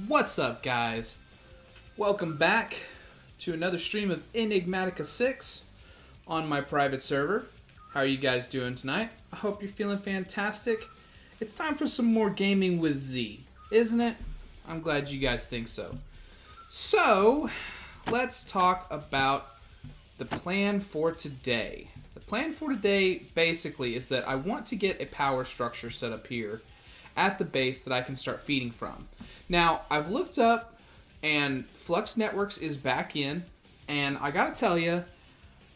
What's up, guys? Welcome back to another stream of Enigmatica 6 on my private server. How are you guys doing tonight? I hope you're feeling fantastic. It's time for some more gaming with Z, isn't it? I'm glad you guys think so. So, let's talk about the plan for today. The plan for today, basically, is that I want to get a power structure set up here at the base that I can start feeding from. Now, I've looked up, and Flux Networks is back in, and I gotta tell you,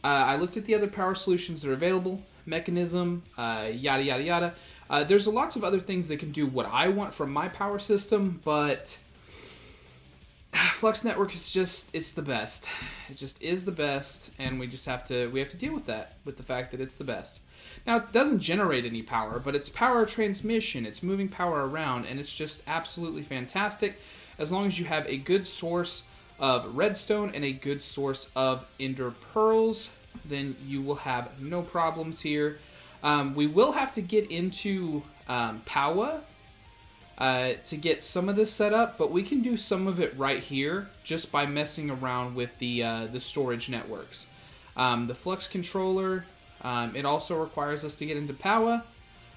I looked at the other power solutions that are available, MEKANISM, yada yada yada. There's lots of other things that can do what I want from my power system, but Flux Network is just, it's the best. It just is the best, and we have to deal with that, with the fact that it's the best. Now, it doesn't generate any power, but it's power transmission, it's moving power around, and it's just absolutely fantastic as long as you have a good source of redstone and a good source of ender pearls, then you will have no problems here. We will have to get into Power to get some of this set up, but we can do some of it right here just by messing around with the storage networks. The Flux controller, it also requires us to get into Power,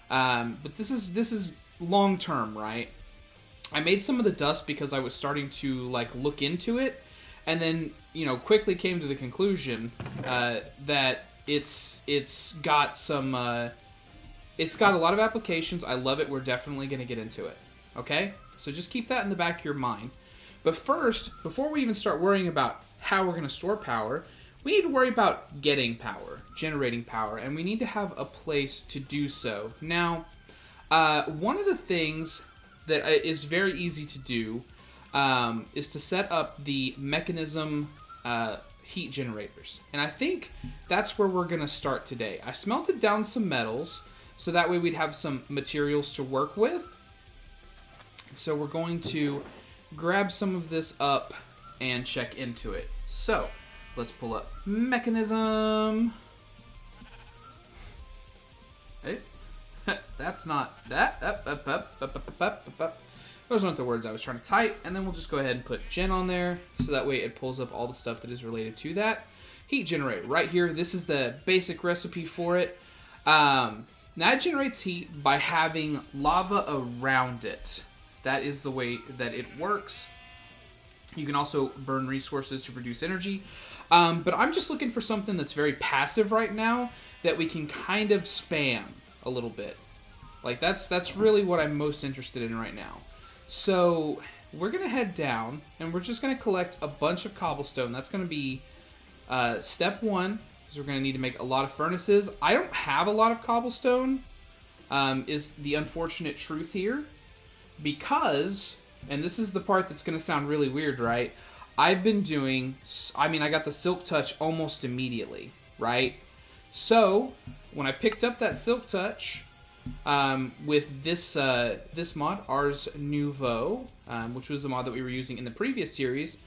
but this is long term, right? I made some of the dust because I was starting to look into it, and then quickly came to the conclusion that it's got some it's got a lot of applications. I love it. We're definitely going to get into it. Okay, so just keep that in the back of your mind. But first, before we even start worrying about how we're going to store power, we need to worry about getting power, generating power, and we need to have a place to do so. Now, one of the things that is very easy to do is to set up the mechanism heat generators. And I think that's where we're going to start today. I smelted down some metals, so that way we'd have some materials to work with. So we're going to grab some of this up and check into it. So, let's pull up mechanism. Hey, that's not that. Those aren't the words I was trying to type. And then we'll just go ahead and put gen on there, so that way it pulls up all the stuff that is related to that. Heat generator right here. This is the basic recipe for it. Now it generates heat by having lava around it. That is the way that it works. You can also burn resources to produce energy. But I'm just looking for something that's very passive right now that we can kind of spam a little bit. That's really what I'm most interested in right now. So we're going to head down and we're just going to collect a bunch of cobblestone. That's going to be step one, because we're going to need to make a lot of furnaces. I don't have a lot of cobblestone, is the unfortunate truth here. Because, and this is the part that's going to sound really weird, right? I've been doing, I got the Silk Touch almost immediately, right? So, when I picked up that Silk Touch with this mod, Ars Nouveau, which was the mod that we were using in the previous series,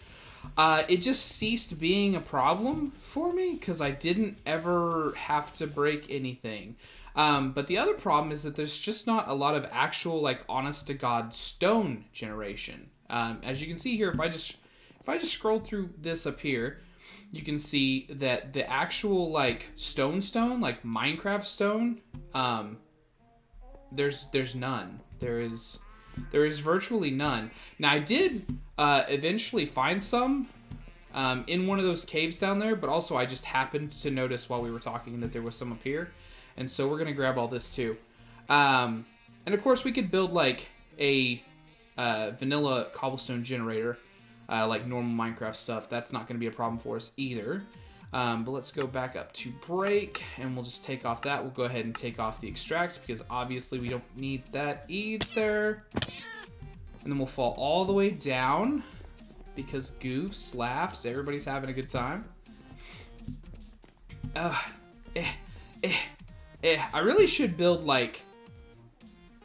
it just ceased being a problem for me because I didn't ever have to break anything. But the other problem is that there's just not a lot of actual, honest-to-God stone generation. As you can see here, if I just scroll through this up here, you can see that the actual, stone, Minecraft stone, there's none. There is virtually none. Now, I did eventually find some in one of those caves down there, but also I just happened to notice while we were talking that there was some up here. And so we're going to grab all this too. And of course we could build a vanilla cobblestone generator, like normal Minecraft stuff. That's not going to be a problem for us either. But let's go back up to break and we'll just take off that. We'll go ahead and take off the extract because obviously we don't need that either. And then we'll fall all the way down because goofs, laughs, everybody's having a good time. I really should build,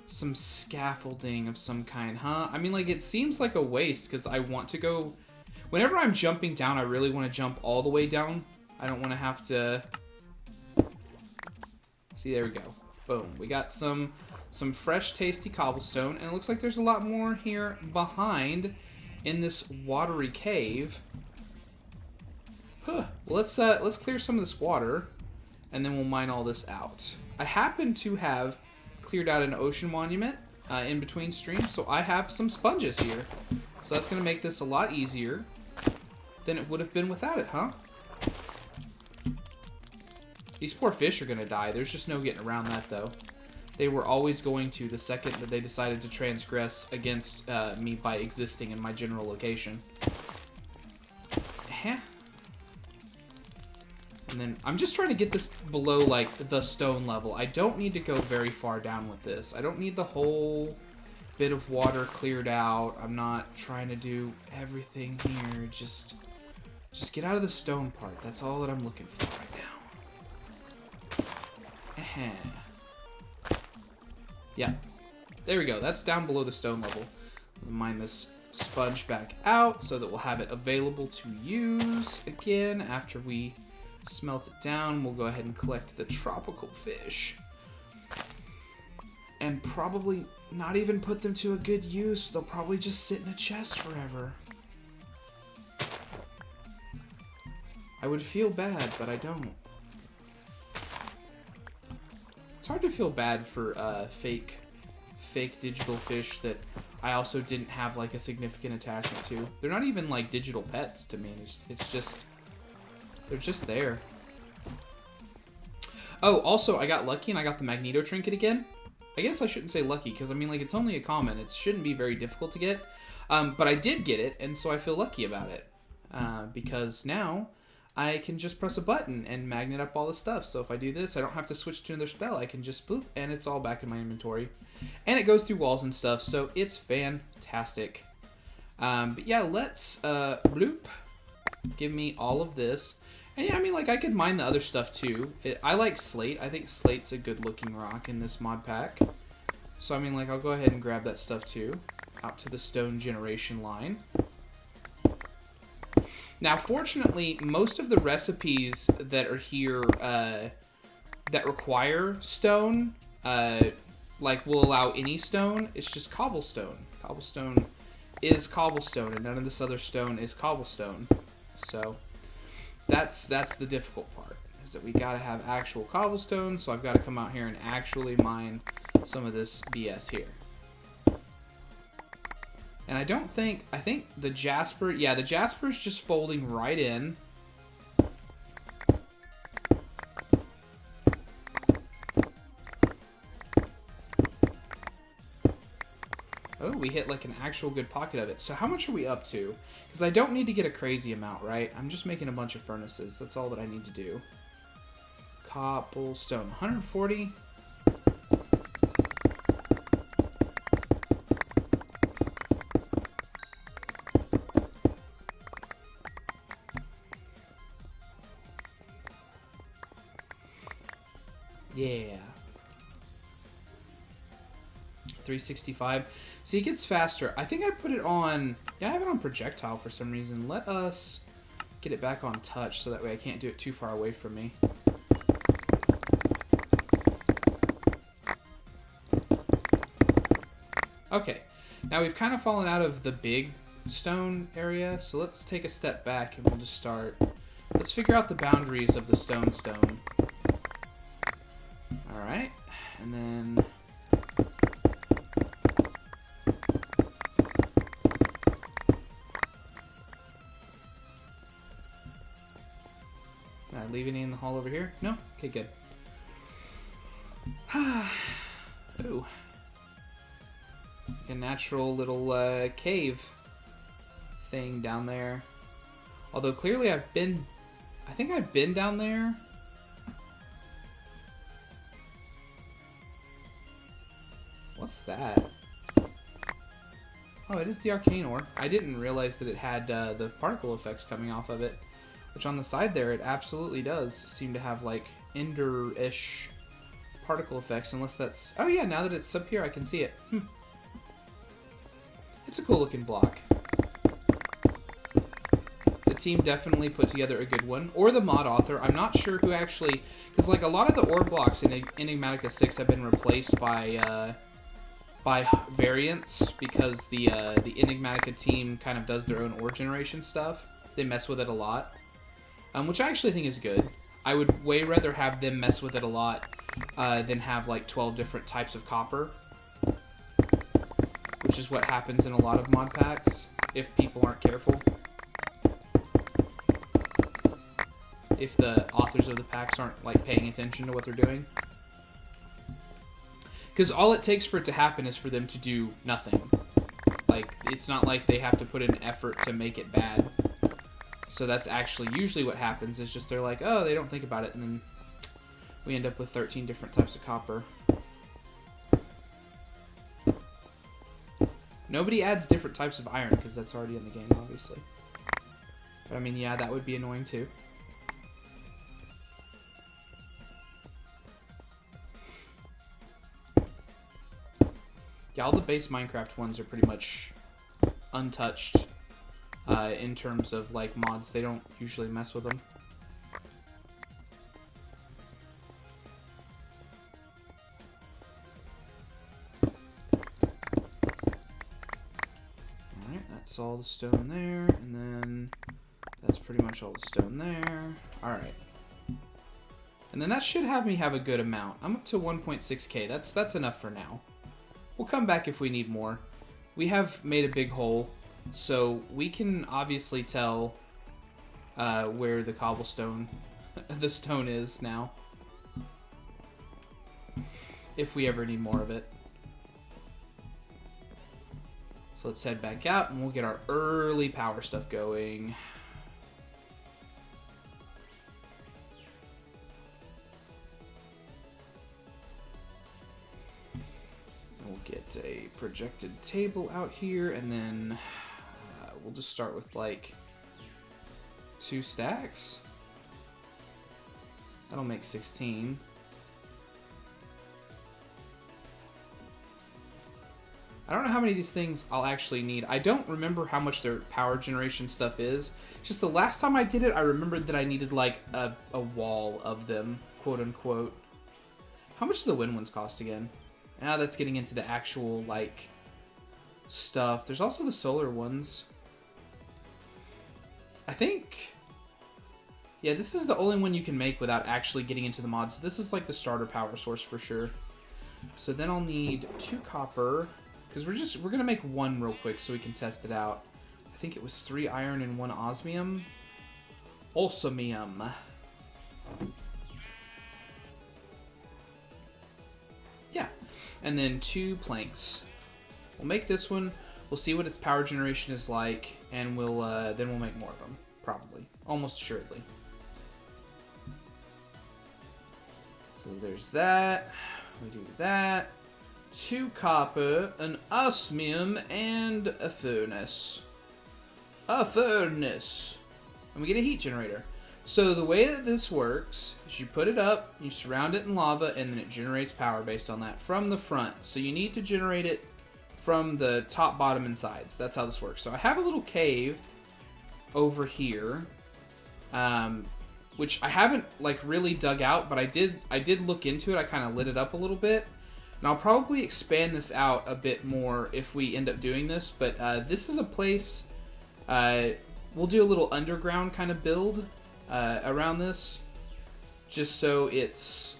some scaffolding of some kind, huh? It seems like a waste, because I want to go... Whenever I'm jumping down, I really want to jump all the way down. I don't want to have to... See, there we go. Boom. We got some fresh, tasty cobblestone, and it looks like there's a lot more here behind in this watery cave. Huh. Well, let's clear some of this water, and then we'll mine all this out. I happen to have cleared out an ocean monument in between streams, so I have some sponges here. So that's going to make this a lot easier than it would have been without it, huh? These poor fish are going to die. There's just no getting around that, though. They were always going to the second that they decided to transgress against me by existing in my general location. And then I'm just trying to get this below, like, the stone level. I don't need to go very far down with this. I don't need the whole bit of water cleared out. I'm not trying to do everything here. Just get out of the stone part. That's all that I'm looking for right now. Yeah. There we go. That's down below the stone level. Mine this sponge back out so that we'll have it available to use again after we smelt it down. We'll go ahead and collect the tropical fish. And probably not even put them to a good use. They'll probably just sit in a chest forever. I would feel bad, but I don't. It's hard to feel bad for fake digital fish that I also didn't have like a significant attachment to. They're not even like digital pets to me. It's just, they're just there. Oh, also I got lucky and I got the Magneto Trinket again. I guess I shouldn't say lucky because I mean like it's only a common. It shouldn't be very difficult to get. But I did get it, and so I feel lucky about it. Because now I can just press a button and magnet up all the stuff. So if I do this, I don't have to switch to another spell. I can just boop, and it's all back in my inventory. And it goes through walls and stuff, so it's fantastic. But yeah, let's bloop. Give me all of this. And yeah, I mean, like, I could mine the other stuff too. I like slate. I think slate's a good looking rock in this mod pack. So I mean, like, I'll go ahead and grab that stuff too. Out to the stone generation line. Now, fortunately, most of the recipes that are here that require stone, like, will allow any stone. It's just cobblestone. Cobblestone is cobblestone, and none of this other stone is cobblestone. So that's the difficult part, is that we gotta have actual cobblestone. So I've got to come out here and actually mine some of this BS here. And I think the Jasper, yeah, the Jasper is just folding right in. Oh, we hit like an actual good pocket of it. So how much are we up to? Because I don't need to get a crazy amount, right? I'm just making a bunch of furnaces. That's all that I need to do. Cobblestone, 140. Yeah. 365. See, it gets faster. I think I put it on... Yeah, I have it on projectile for some reason. Let us get it back on touch so that way I can't do it too far away from me. Okay. Now we've kind of fallen out of the big stone area, so let's take a step back and we'll just start... Let's figure out the boundaries of the stone. Alright, and then... Did I leave any in the hall over here? No? Okay, good. Ooh. A natural little cave thing down there. Although clearly I think I've been down there. What's that? Oh, it is the arcane ore. I didn't realize that it had the particle effects coming off of it. Which on the side there, it absolutely does seem to have like ender-ish particle effects. Unless that's... Oh yeah, now that it's up here, I can see it. It's a cool looking block. The team definitely put together a good one. Or the mod author. I'm not sure who actually... Because like a lot of the ore blocks in Enigmatica 6 have been replaced by by variants, because the Enigmatica team kind of does their own ore generation stuff. They mess with it a lot, which I actually think is good. I would way rather have them mess with it a lot than have like 12 different types of copper, which is what happens in a lot of mod packs if people aren't careful. If the authors of the packs aren't like paying attention to what they're doing. Because all it takes for it to happen is for them to do nothing. Like, it's not like they have to put in effort to make it bad. So that's actually usually what happens, is just they're like, oh, they don't think about it, and then we end up with 13 different types of copper. Nobody adds different types of iron, because that's already in the game, obviously. But I mean, yeah, that would be annoying too. Yeah, all the base Minecraft ones are pretty much untouched in terms of like mods. They don't usually mess with them. Alright, that's all the stone there, and then that's pretty much all the stone there. Alright. And then that should have me have a good amount. I'm up to 1.6k. That's enough for now. We'll come back if we need more. We have made a big hole, so we can obviously tell where the cobblestone, the stone is now. If we ever need more of it. So let's head back out and we'll get our early power stuff going. We'll get a projected table out here, and then we'll just start with like 2 stacks. That'll make 16. I don't know how many of these things I'll actually need. I don't remember how much their power generation stuff is. Just the last time I did it, I remembered that I needed like a wall of them, quote unquote. How much do the wind ones cost again? Now that's getting into the actual, like, stuff. There's also the solar ones. I think... yeah, this is the only one you can make without actually getting into the mods. So this is, like, the starter power source for sure. So then I'll need 2 copper. Because we're going to make 1 real quick so we can test it out. I think it was 3 iron and 1 osmium. Osmium. Yeah. And then 2 planks. We'll make this one. We'll see what its power generation is like, and we'll then we'll make more of them, probably, almost assuredly. So there's that. We do that. 2 copper, an osmium, and a furnace. A furnace. And we get a heat generator. So the way that this works is you put it up, you surround it in lava, and then it generates power based on that from the front. So you need to generate it from the top, bottom, and sides. That's how this works. So I have a little cave over here, which I haven't like really dug out, but I did look into it. I kind of lit it up a little bit, and I'll probably expand this out a bit more if we end up doing this. But this is a place. We'll do a little underground kind of build around this, just so it's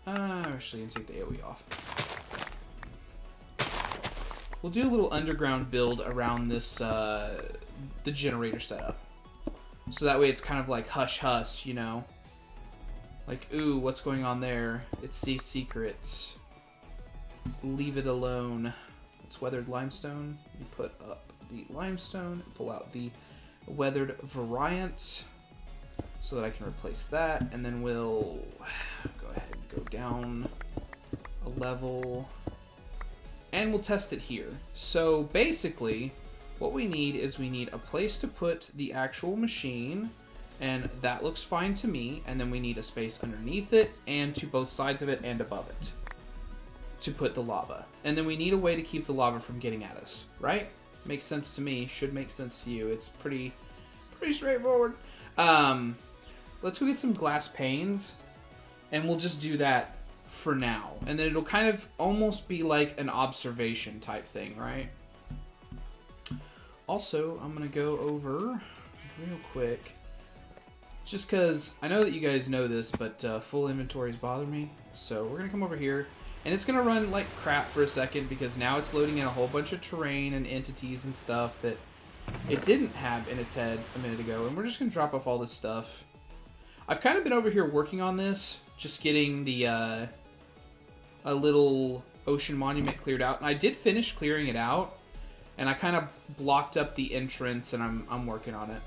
actually gonna take the AoE off. We'll do a little underground build around this the generator setup, so that way it's kind of like hush hush, you know, like, ooh, what's going on there? It's the secret. Leave it alone. It's weathered limestone. You put up the limestone, pull out the weathered variant so that I can replace that, and then we'll go ahead and go down a level, and we'll test it here. So basically what we need is we need a place to put the actual machine, and that looks fine to me, and then we need a space underneath it and to both sides of it and above it to put the lava, and then we need a way to keep the lava from getting at us, right? Makes sense to me. Should make sense to you. It's pretty straightforward. Let's go get some glass panes, and we'll just do that for now. And then it'll kind of almost be like an observation type thing, right? Also, I'm going to go over real quick, just because I know that you guys know this, but full inventories bother me. So we're going to come over here, and it's going to run like crap for a second, because now it's loading in a whole bunch of terrain and entities and stuff that it didn't have in its head a minute ago. And we're just going to drop off all this stuff. I've kind of been over here working on this, just getting the a little ocean monument cleared out. And I did finish clearing it out, and I kind of blocked up the entrance, and I'm working on it.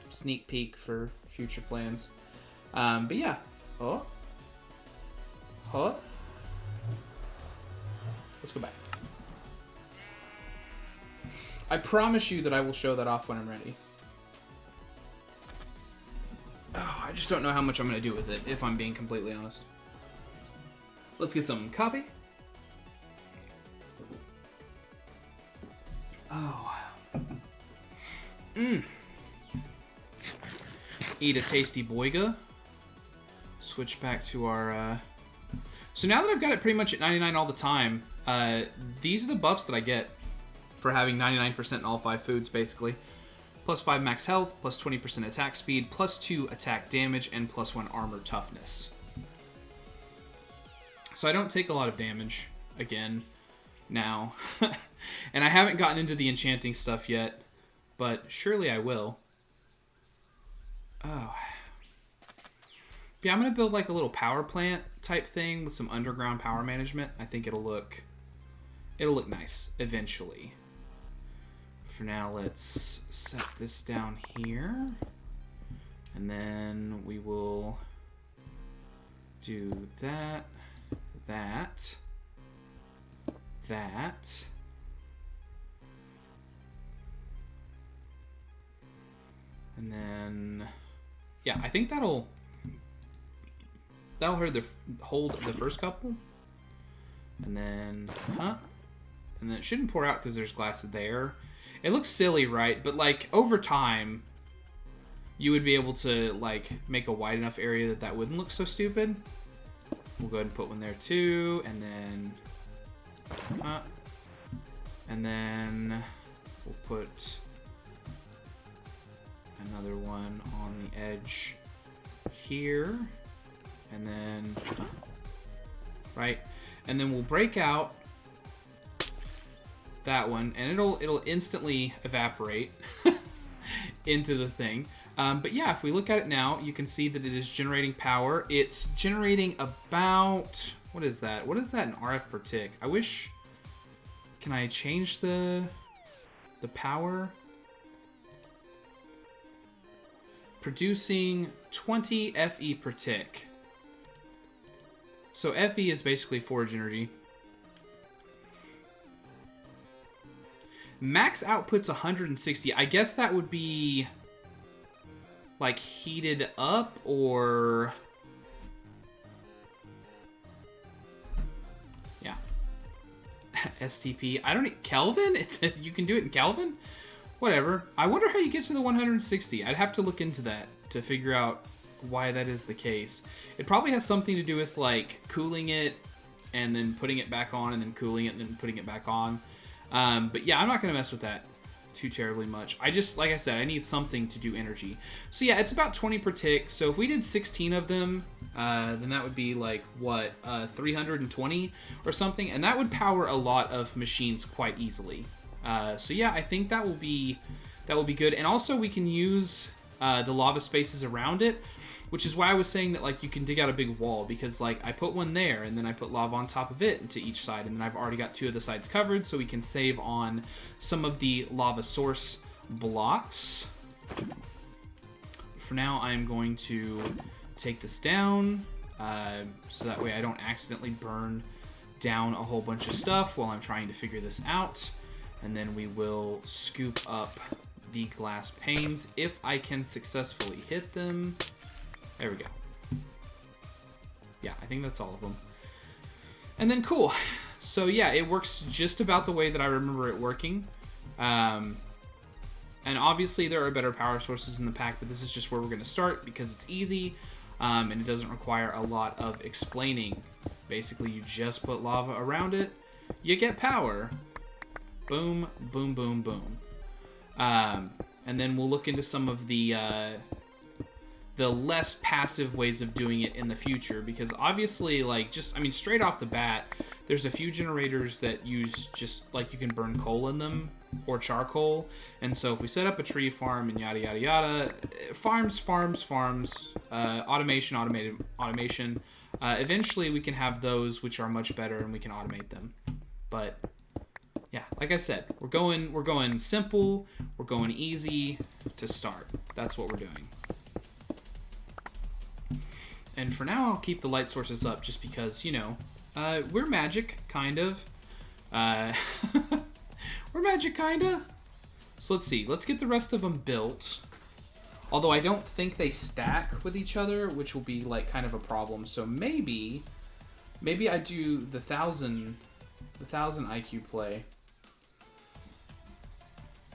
Sneak peek for future plans. But yeah. Oh. Huh? Let's go back. I promise you that I will show that off when I'm ready. Oh, I just don't know how much I'm going to do with it, if I'm being completely honest. Let's get some coffee. Oh. Eat a tasty boiga. Switch back to our... So now that I've got it pretty much at 99 all the time, these are the buffs that I get for having 99% in all 5 foods, basically. Plus 5 max health, plus 20% attack speed, plus 2 attack damage, and plus 1 armor toughness. So I don't take a lot of damage, again, now. And I haven't gotten into the enchanting stuff yet, but surely I will. Oh. Yeah, I'm going to build like a little power plant type thing with some underground power management. I think it'll look nice eventually. For now, let's set this down here. And then we will do that, that, that. And then, yeah, I think that'll hold the first couple. And then, and then it shouldn't pour out because there's glass there. It looks silly, right? But like over time, you would be able to like make a wide enough area that that wouldn't look so stupid. We'll go ahead and put one there too, and then we'll put another one on the edge here, and then right, and then we'll break out that one, and it'll instantly evaporate into the thing. But yeah, if we look at it now, you can see that it is generating power. It's generating about, what is that? What is that in RF per tick? I wish, can I change the power? Producing 20 FE per tick. So FE is basically forge energy. Max output's 160. I guess that would be like heated up, or yeah. STP. I don't need Kelvin. You can do it in Kelvin. Whatever. I wonder how you get to the 160. I'd have to look into that to figure out why that is the case. It probably has something to do with like cooling it and then putting it back on, and then cooling it and then putting it back on. But yeah, I'm not going to mess with that too terribly much. I just, like I said, I need something to do energy. So yeah, it's about 20 per tick. So if we did 16 of them, then that would be like, what, 320 or something? And that would power a lot of machines quite easily. So yeah, I think that will be good. And also we can use the lava spaces around it, which is why I was saying that like you can dig out a big wall, because like I put one there and then I put lava on top of it to each side, and then I've already got 2 of the sides covered, so we can save on some of the lava source blocks. For now, I'm going to take this down so that way I don't accidentally burn down a whole bunch of stuff while I'm trying to figure this out. And then we will scoop up the glass panes if I can successfully hit them. There we go. Yeah, I think that's all of them. And then cool. So yeah, it works just about the way that I remember it working. And obviously there are better power sources in the pack, but this is just where we're going to start because it's easy. and it doesn't require a lot of explaining. Basically, you just put lava around it, you get power. Boom, boom, boom, boom. And then we'll look into some of the less passive ways of doing it in the future, because obviously, like, just, I mean, straight off the bat, there's a few generators that use just, like, you can burn coal in them, or charcoal, and so if we set up a tree farm and yada, yada, yada, farms, automation, eventually we can have those which are much better and we can automate them. But yeah, like I said, we're going simple, we're going easy to start. That's what we're doing. And for now, I'll keep the light sources up just because, you know, we're magic, kind of. We're magic, kinda. So let's see. Let's get the rest of them built. Although I don't think they stack with each other, which will be, like, kind of a problem. So maybe I do the 1000 IQ play.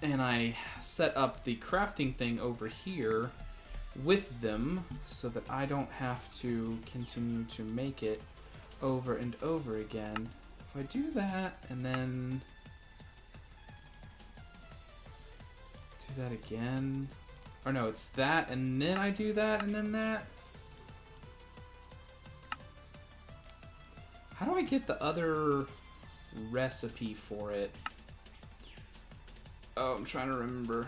And I set up the crafting thing over here with them so that I don't have to continue to make it over and over again. If I do that and then do that again, or no, it's that and then I do that and then that. How do I get the other recipe for it? Oh, I'm trying to remember.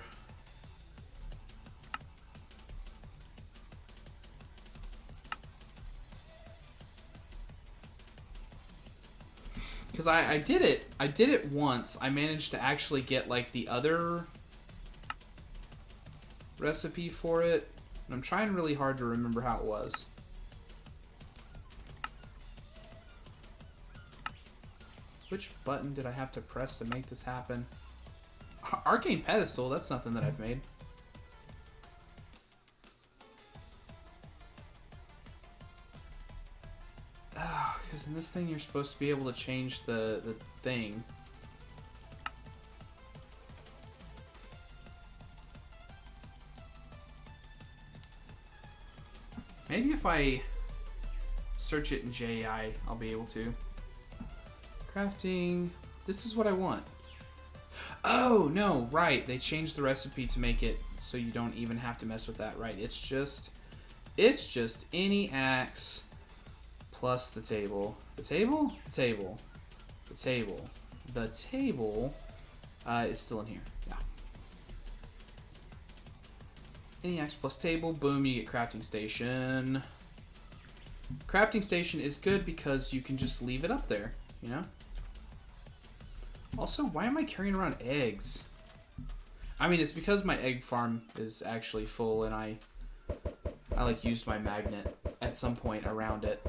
Because I did it once. I managed to actually get, like, the other recipe for it. And I'm trying really hard to remember how it was. Which button did I have to press to make this happen? Arcane Pedestal, that's nothing that I've made. Oh, because in this thing you're supposed to be able to change the thing. Maybe if I search it in JI, I'll be able to. Crafting. This is what I want. Oh, no, right. They changed the recipe to make it so you don't even have to mess with that, right? It's just any axe plus the table. The table? The table. The table. The table is still in here. Yeah. Any axe plus table. Boom, you get crafting station. Crafting station is good because you can just leave it up there, you know? Also, why am I carrying around eggs? I mean, it's because my egg farm is actually full and I like used my magnet at some point around it.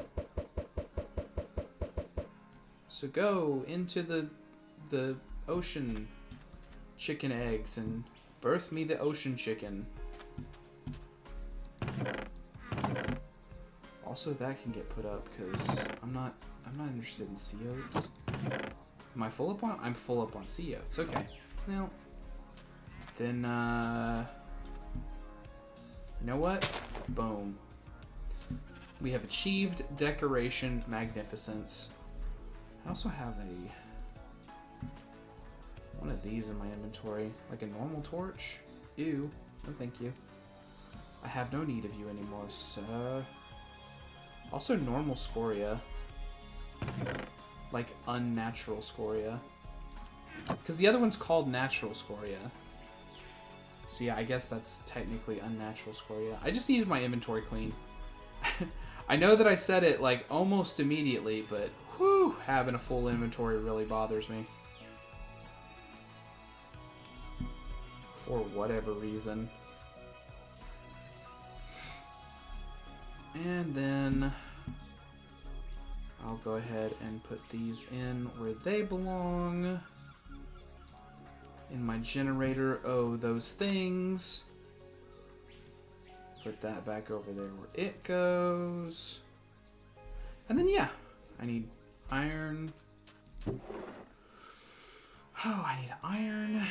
So go into the ocean chicken eggs and birth me the ocean chicken. Also, that can get put up because I'm not interested in sea oats. Am I full up on? I'm full up on sea oats. Okay. Well, then, you know what? Boom. We have achieved decoration magnificence. I also have one of these in my inventory, like a normal torch. Ew. No, thank you. I have no need of you anymore, sir. Also, normal scoria. Like unnatural scoria. Because the other one's called natural scoria. So yeah, I guess that's technically unnatural scoria. I just needed my inventory clean. I know that I said it like almost immediately, but whew, having a full inventory really bothers me. For whatever reason. And then I'll go ahead and put these in where they belong. In my generator. Oh, those things. Put that back over there where it goes. And then, yeah, I need iron. Oh, I need iron.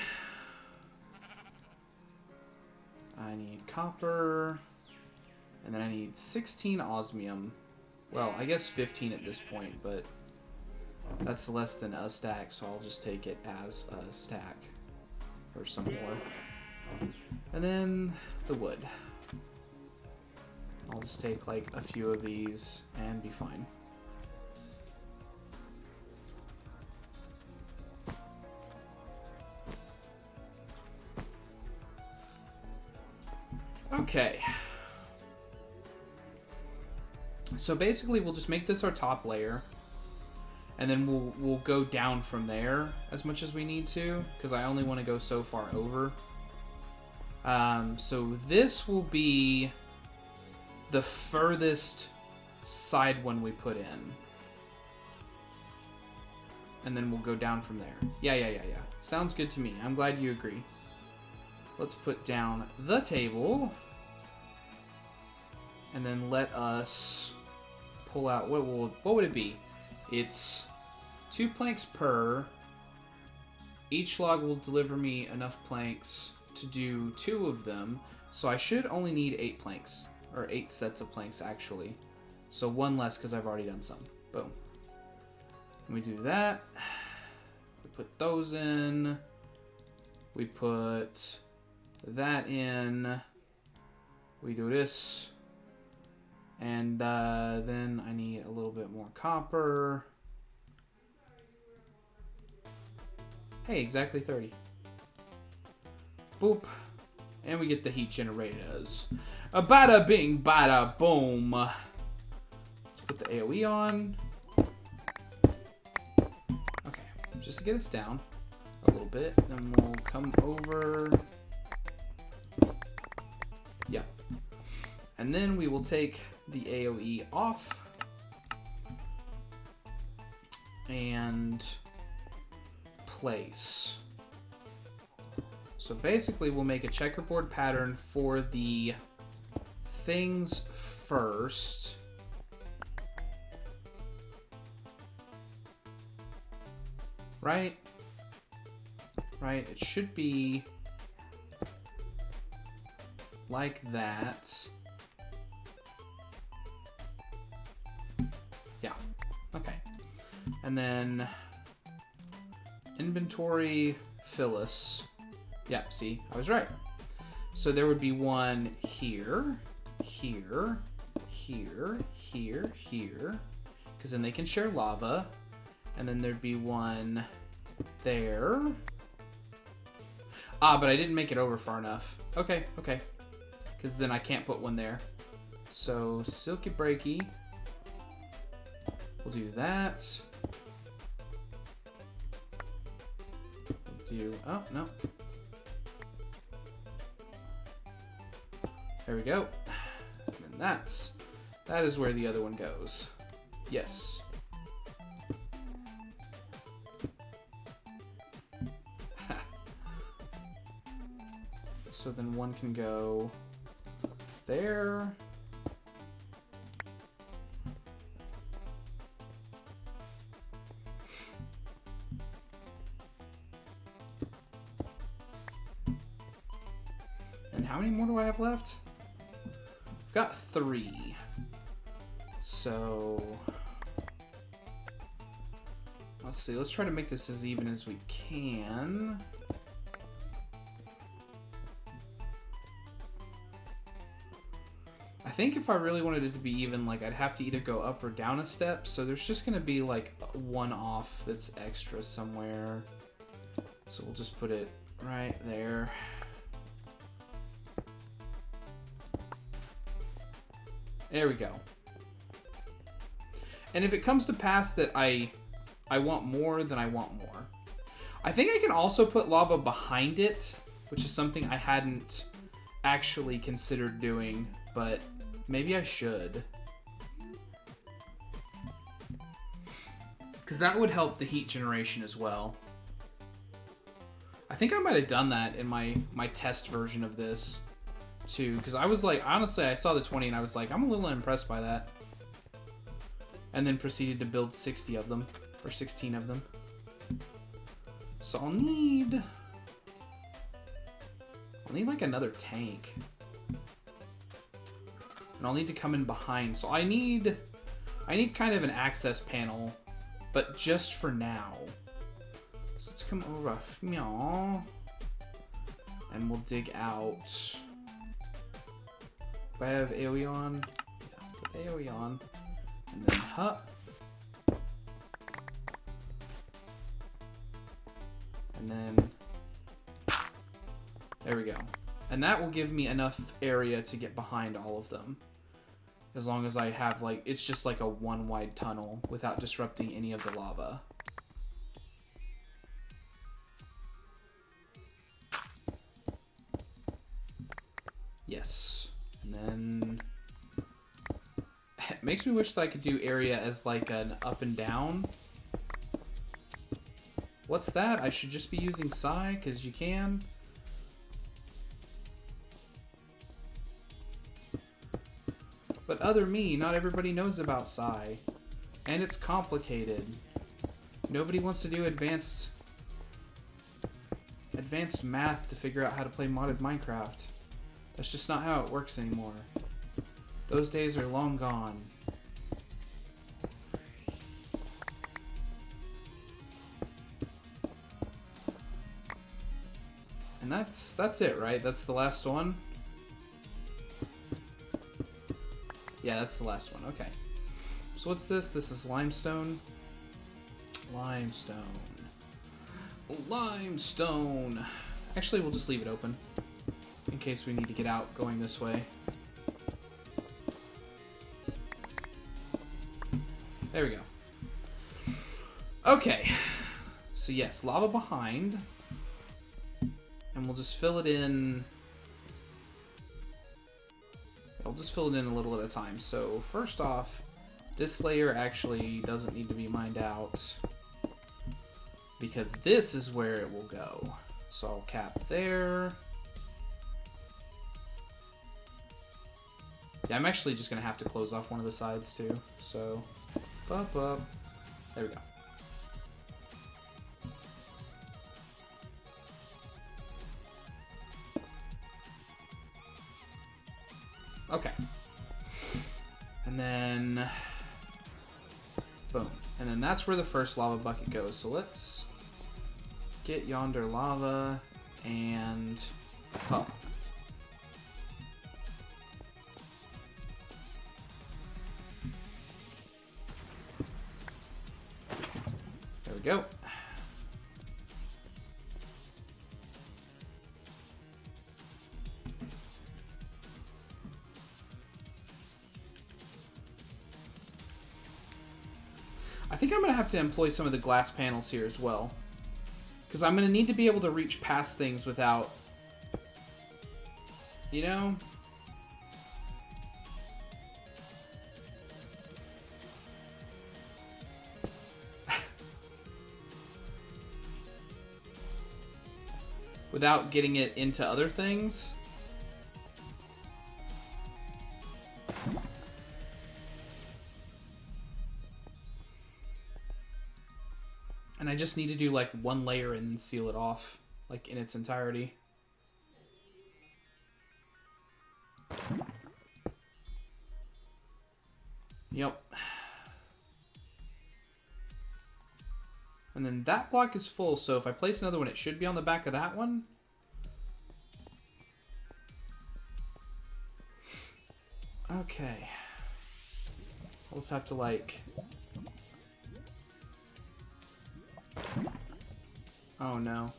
I need copper. And then I need 16 osmium. Well, I guess 15 at this point, but that's less than a stack, so I'll just take it as a stack. Or some more. And then the wood. I'll just take like a few of these and be fine. Okay. So basically we'll just make this our top layer. And then we'll go down from there as much as we need to, because I only want to go so far over. So this will be the furthest side one we put in. And then we'll go down from there. Yeah. Sounds good to me. I'm glad you agree. Let's put down the table. And then let us pull out, what would it be? It's 2 planks per. Each log will deliver me enough planks to do 2 of them. So I should only need 8 planks. Or 8 sets of planks, actually. So 1 less because I've already done some. Boom. And we do that. We put those in. We put that in. We do this. And then I need a little bit more copper. Hey, exactly 30. Boop. And we get the heat generators. A bada bing, bada boom. Let's put the AoE on. Okay, just to get us down a little bit. Then we'll come over. Yeah. And then we will take the AoE off. And place. So basically we'll make a checkerboard pattern for the things first. Right? Right, it should be like that. Yeah, okay. And then inventory, Phyllis. Yep, see, I was right. So there would be one here, here, here, here, here, because then they can share lava. And then there'd be one there. Ah, but I didn't make it over far enough. Okay, okay. Because then I can't put one there. So, Silky Breaky. We'll do that. We'll do... Oh, no. There we go. And that is where the other one goes. Yes. So then one can go there. And how many more do I have left? I've got 3. So let's see. Let's try to make this as even as we can. I think if I really wanted it to be even, like, I'd have to either go up or down a step. So there's just going to be, like, one off that's extra somewhere. So we'll just put it right there. There we go. And if it comes to pass that I want more, then I want more. I think I can also put lava behind it, which is something I hadn't actually considered doing, but maybe I should. Because that would help the heat generation as well. I think I might have done that in my test version of this too. Because I was like, honestly, I saw the 20 and I was like, I'm a little impressed by that. And then proceeded to build 60 of them. Or 16 of them. So I'll need like another tank. And I'll need to come in behind. So I need kind of an access panel, but just for now. So let's come over, and we'll dig out. Do I have AoE on? Yeah, put AoE on. And then and then there we go. And that will give me enough area to get behind all of them. As long as I have, like, it's just like a one wide tunnel without disrupting any of the lava. Yes. And then it makes me wish that I could do area as like an up and down. What's that? I should just be using Psi, because you can. But other me, not everybody knows about Psi. And it's complicated. Nobody wants to do advanced math to figure out how to play modded Minecraft. That's just not how it works anymore. Those days are long gone. And that's it, right? That's the last one? Yeah, that's the last one. Okay. So what's this? This is limestone. Limestone. Limestone. Actually, we'll just leave it open in case we need to get out going this way. There we go. Okay. So yes, lava behind. And we'll just fill it in. I'll just fill it in a little at a time. So first off, this layer actually doesn't need to be mined out because this is where it will go. So I'll cap there. Yeah, I'm actually just going to have to close off one of the sides too. So, there we go. Okay. And then, boom. And then that's where the first lava bucket goes. So let's get yonder lava and up. There we go. I think I'm going to have to employ some of the glass panels here as well. Because I'm going to need to be able to reach past things without, you know? Without getting it into other things. And I just need to do like one layer and then seal it off, like in its entirety. Yep. And then that block is full, so if I place another one, it should be on the back of that one. Okay. I'll just have to like... Oh no.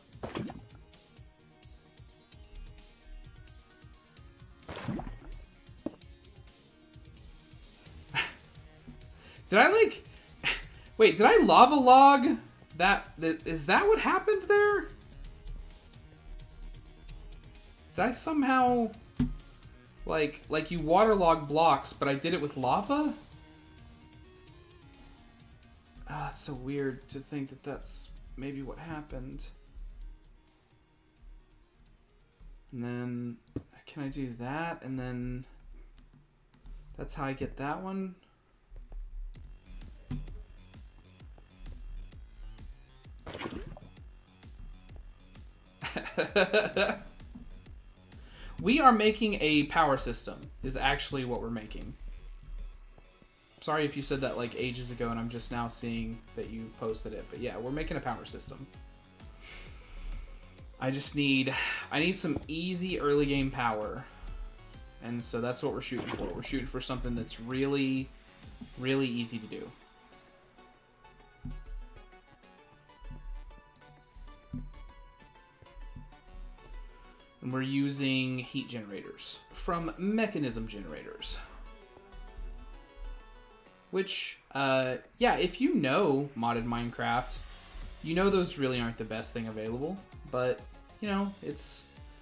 Did I like... Wait, did I lava log that? Is that what happened there? Did I somehow... Like you waterlog blocks, but I did it with lava? Ah, it's so weird to think that that's maybe what happened. And then, can I do that? And then, that's how I get that one. We are making a power system, is actually what we're making. Sorry if you said that like ages ago and I'm just now seeing that you posted it. But yeah, we're making a power system. I need some easy early game power. And so that's what we're shooting for. We're shooting for something that's really, really easy to do. And we're using heat generators from Mechanism generators. Which, yeah, if you know modded Minecraft, you know those really aren't the best thing available. But, you know,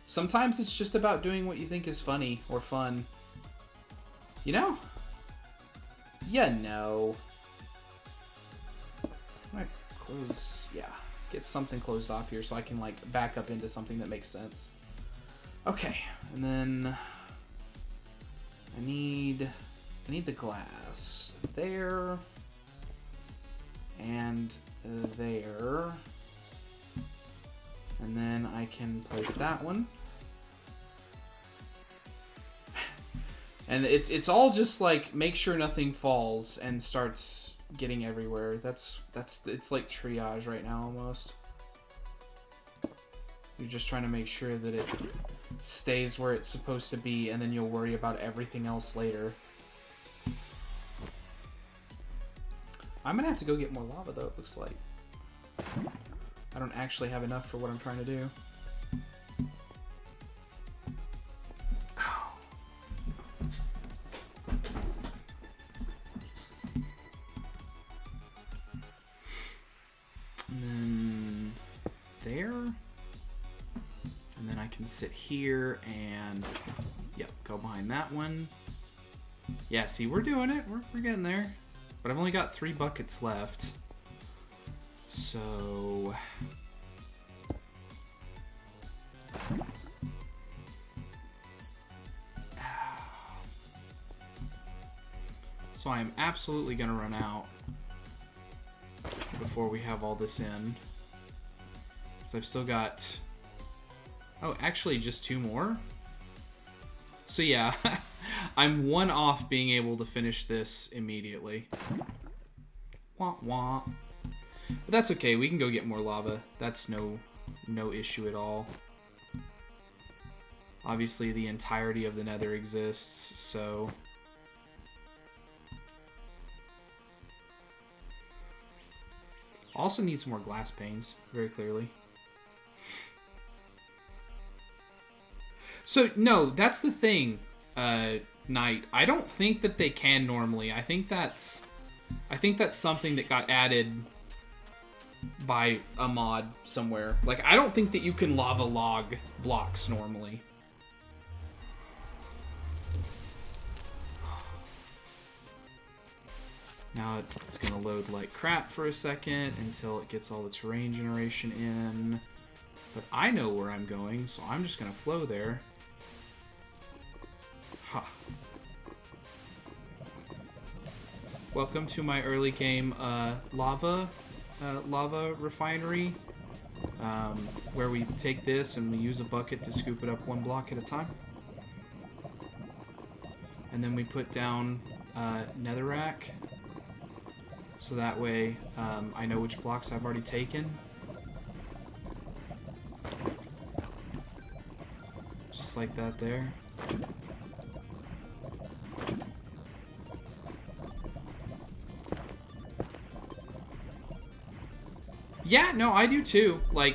sometimes it's just about doing what you think is funny or fun. You know? You know. I might close, yeah, get something closed off here so I can, like, back up into something that makes sense. Okay, and then I need the glass there and there, and then I can place that one. And it's all just like make sure nothing falls and starts getting everywhere. It's like triage right now almost. You're just trying to make sure that it stays where it's supposed to be, and then you'll worry about everything else later. I'm gonna have to go get more lava though, it looks like. I don't actually have enough for what I'm trying to do. And then there. And then I can sit here and, yep, go behind that one. Yeah, see, we're doing it. We're getting there. But I've only got 3 buckets left. So... So I am absolutely going to run out before we have all this in. So I've still got... Oh, actually just 2 more? So yeah, I'm 1 off being able to finish this immediately. Wah wah. But that's okay, we can go get more lava. That's no issue at all. Obviously the entirety of the Nether exists, so... Also need some more glass panes, very clearly. So, no, that's the thing, Knight. I don't think that they can normally. I think that's something that got added by a mod somewhere. Like, I don't think that you can lava log blocks normally. Now it's going to load like crap for a second until it gets all the terrain generation in. But I know where I'm going, so I'm just going to flow there. Ha. Welcome to my early game lava refinery, where we take this and we use a bucket to scoop it up 1 block at a time. And then we put down netherrack. So that way, I know which blocks I've already taken. Just like that there. Yeah, no, I do too. Like,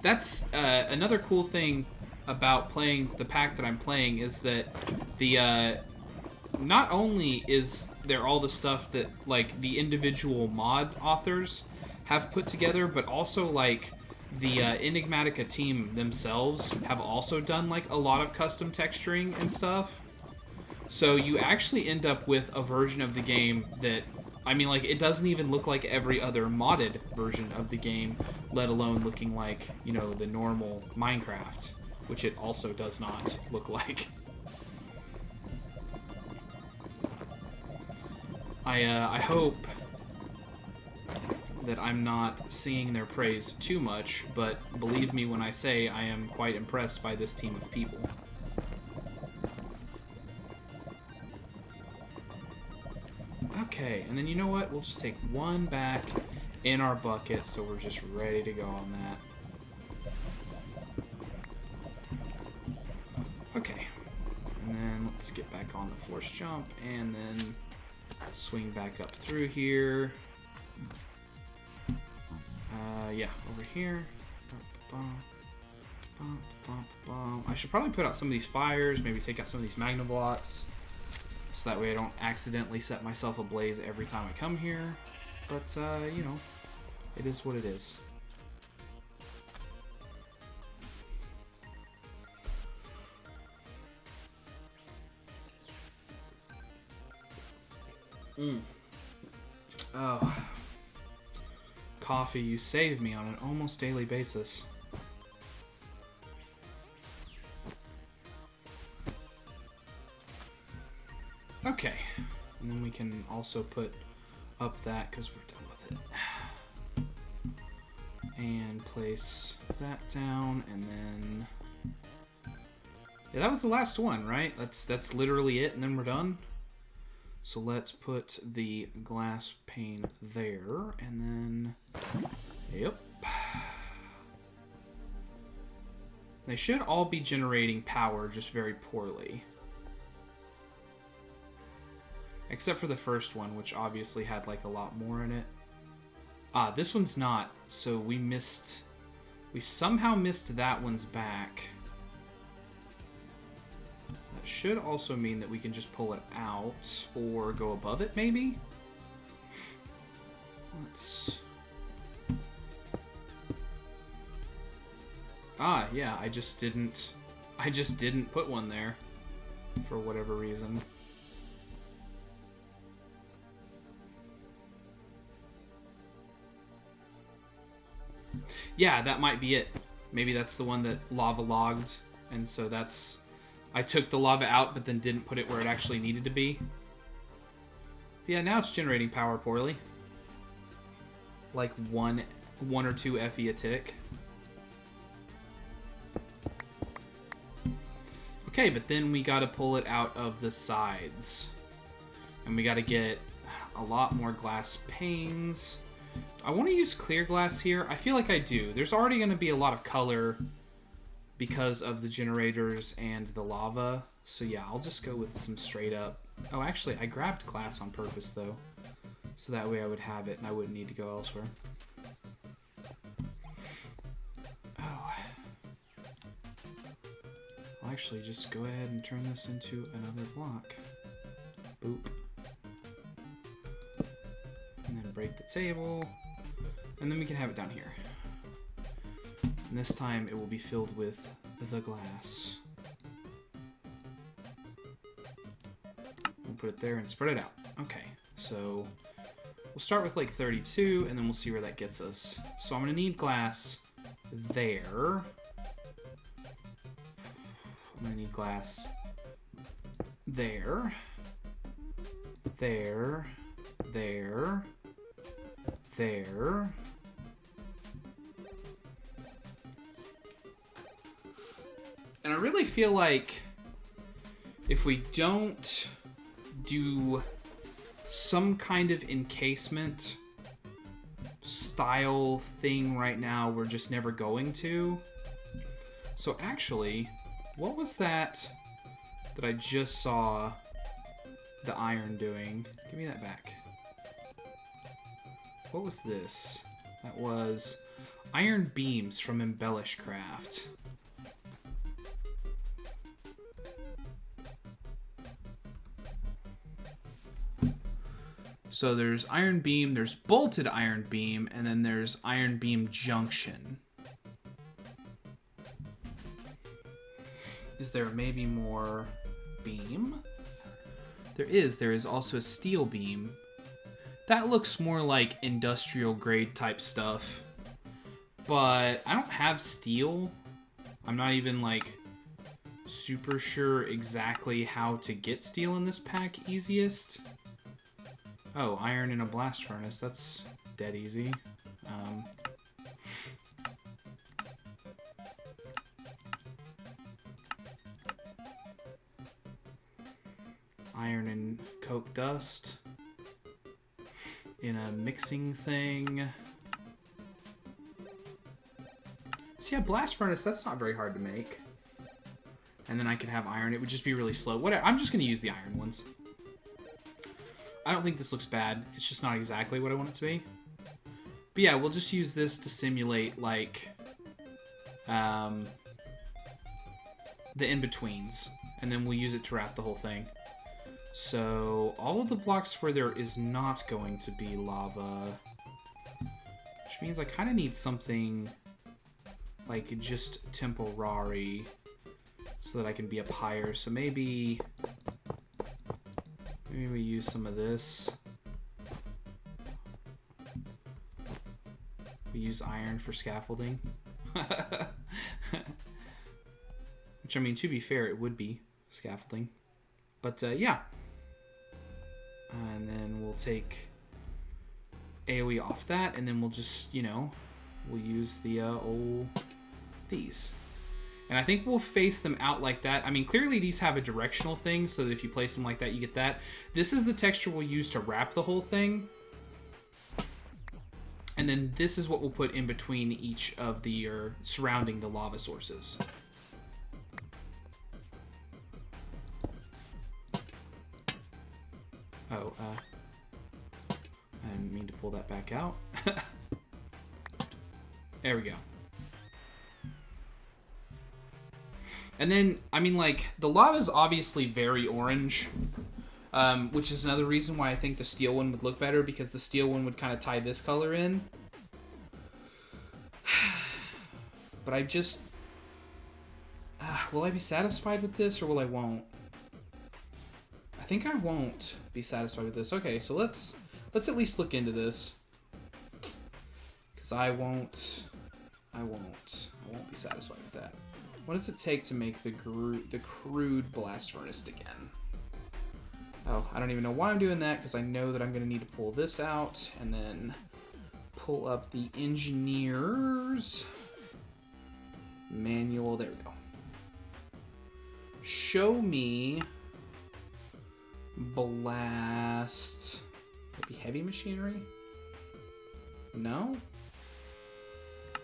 that's another cool thing about playing the pack that I'm playing is that the not only is there all the stuff that like the individual mod authors have put together, but also like the Enigmatica team themselves have also done like a lot of custom texturing and stuff. So you actually end up with a version of the game that, I mean, like, it doesn't even look like every other modded version of the game, let alone looking like, you know, the normal Minecraft, which it also does not look like. I hope that I'm not singing their praise too much, but believe me when I say I am quite impressed by this team of people. Okay, and then you know what? We'll just take one back in our bucket, so we're just ready to go on that. Okay, and then let's get back on the force jump, and then swing back up through here. Yeah, over here. I should probably put out some of these fires, maybe take out some of these magna blocks, so that way I don't accidentally set myself ablaze every time I come here. But, you know, it is what it is. Oh. Coffee, you save me on an almost daily basis. Okay, and then we can also put up that because we're done with it. And place that down, and then yeah, that was the last one, right? That's literally it, and then we're done. So let's put the glass pane there, and then, yep. They should all be generating power, just very poorly. Except for the first one, which obviously had like a lot more in it. Ah, this one's not, so we somehow missed that one's back. Should also mean that we can just pull it out or go above it, maybe? Let's... Ah, yeah, I just didn't put one there for whatever reason. Yeah, that might be it. Maybe that's the one that lava logged, and so that's... I took the lava out, but then didn't put it where it actually needed to be. But yeah, now it's generating power poorly. Like one or two FE a tick. Okay, but then we gotta pull it out of the sides. And we gotta get a lot more glass panes. I want to use clear glass here. I feel like I do. There's already gonna be a lot of color because of the generators and the lava. So yeah, I'll just go with some straight up... Oh, actually, I grabbed glass on purpose, though. So that way I would have it and I wouldn't need to go elsewhere. Oh. I'll actually just go ahead and turn this into another block. Boop. And then break the table. And then we can have it down here. And this time it will be filled with the glass. We'll put it there and spread it out. Okay, so we'll start with like 32 and then we'll see where that gets us. So I'm gonna need glass there. I'm gonna need glass there. There. There. There. And I really feel like if we don't do some kind of encasement style thing right now, we're just never going to. So actually, what was that I just saw the iron doing? Give me that back. What was this? That was iron beams from Embellish Craft. So there's iron beam, there's bolted iron beam, and then there's iron beam junction. Is there maybe more beam? There is also a steel beam. That looks more like industrial grade type stuff. But I don't have steel. I'm not even like super sure exactly how to get steel in this pack easiest. Oh, iron in a blast furnace. That's dead easy. Iron and coke dust. in a mixing thing. So yeah, blast furnace, that's not very hard to make. And then I could have iron. It would just be really slow. Whatever. I'm just going to use the iron ones. I don't think this looks bad. It's just not exactly what I want it to be. But yeah, we'll just use this to simulate, like, the in-betweens. And then we'll use it to wrap the whole thing. So, all of the blocks where there is not going to be lava. Which means I kind of need something, like, just temporary, so that I can be up higher. So maybe we use some of this. We use iron for scaffolding. Which, I mean, to be fair, it would be scaffolding. But, yeah. And then we'll take AoE off that, and then we'll just, you know, we'll use the these. And I think we'll face them out like that. I mean, clearly these have a directional thing, so that if you place them like that, you get that. This is the texture we'll use to wrap the whole thing. And then this is what we'll put in between each of the, surrounding the lava sources. Oh, I didn't mean to pull that back out. There we go. And then, I mean, like, the lava is obviously very orange, which is another reason why I think the steel one would look better, because the steel one would kind of tie this color in. But I just... will I be satisfied with this, or will I won't? I think I won't be satisfied with this. Okay, so let's at least look into this. Because I won't be satisfied with that. What does it take to make the crude blast furnace again? Oh, I don't even know why I'm doing that, because I know that I'm going to need to pull this out, and then pull up the engineer's manual. There we go. Show me blast. Maybe heavy machinery? No?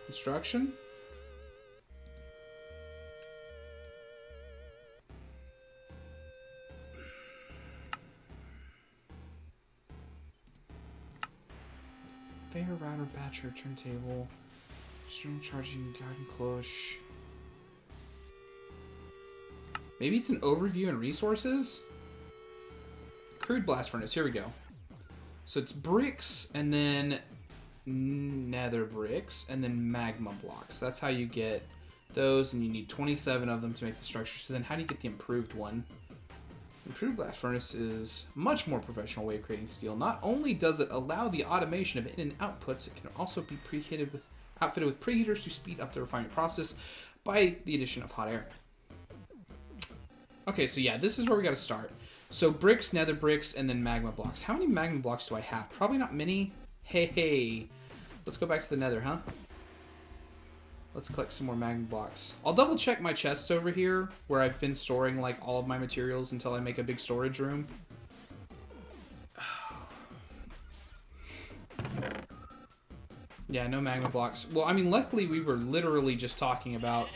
Construction? Conveyor router, batcher, turntable, string charging, garden cloche. Maybe it's an overview and resources? Crude blast furnace, here we go. So it's bricks, and then nether bricks, and then magma blocks. That's how you get those, and you need 27 of them to make the structure. So then how do you get the improved one? The Crude blast furnace is a much more professional way of creating steel. Not only does it allow the automation of in and outputs, it can also be outfitted with preheaters to speed up the refinement process by the addition of hot air. Okay, so yeah, this is where we got to start. So bricks, nether bricks, and then magma blocks. How many magma blocks do I have? Probably not many. Hey. Let's go back to the nether, huh? Let's collect some more magma blocks. I'll double check my chests over here, where I've been storing like all of my materials until I make a big storage room. Yeah, no magma blocks. Well, I mean, luckily we were literally just talking about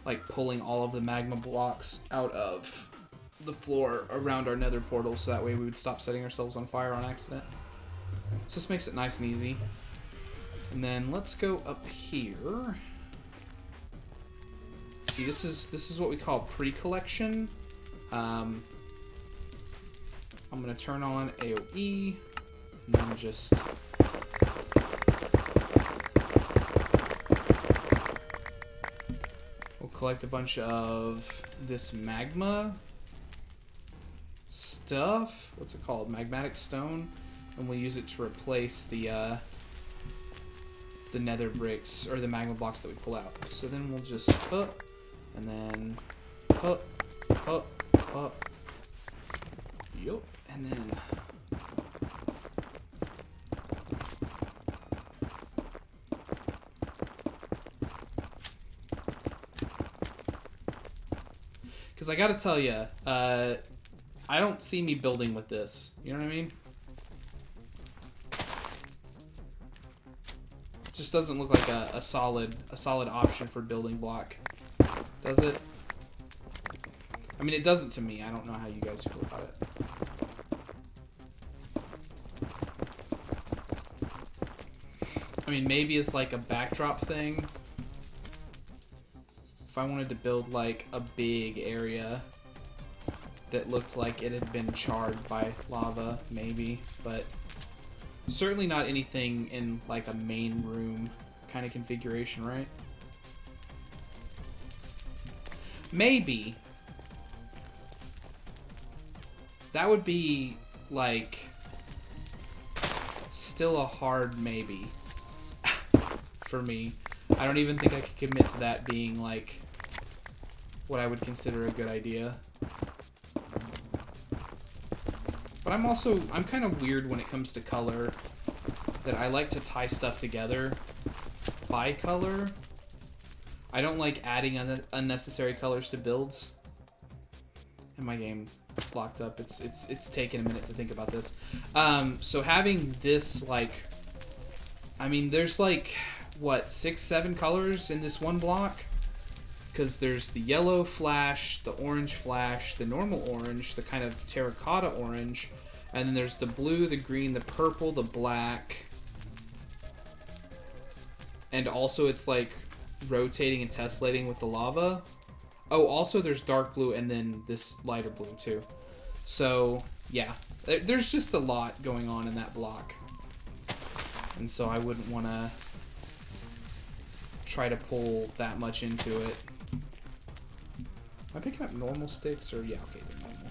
like pulling all of the magma blocks out of the floor around our nether portal, so that way we would stop setting ourselves on fire on accident. So this makes it nice and easy. And then let's go up here. See, this is what we call pre-collection. I'm gonna turn on AoE, and then just we'll collect a bunch of this magma stuff. What's it called? Magmatic stone, and we'll use it to replace the nether bricks or the magma blocks that we pull out. So then we'll just and then yup, and then because I gotta tell you, I don't see me building with this. You know what I mean? Just doesn't look like a solid option for building block, does it? I mean, it doesn't to me. I don't know how you guys feel about it. I mean, maybe it's like a backdrop thing. If I wanted to build like a big area that looked like it had been charred by lava, maybe, but certainly not anything in like a main room kind of configuration, right? Maybe. That would be like still a hard maybe for me. I don't even think I could commit to that being like what I would consider a good idea. But I'm kind of weird when it comes to color, that I like to tie stuff together by color. I don't like adding unnecessary colors to builds. And my game locked up. It's taken a minute to think about this. So having this, like, I mean, there's like, what, 6-7 colors in this one block? Because there's the yellow flash, the orange flash, the normal orange, the kind of terracotta orange, and then there's the blue, the green, the purple, the black, and also it's like rotating and tessellating with the lava. Oh, also there's dark blue and then this lighter blue too. So yeah, there's just a lot going on in that block, and so I wouldn't want to try to pull that much into it. Am I picking up normal sticks or yeah, okay, they're normal.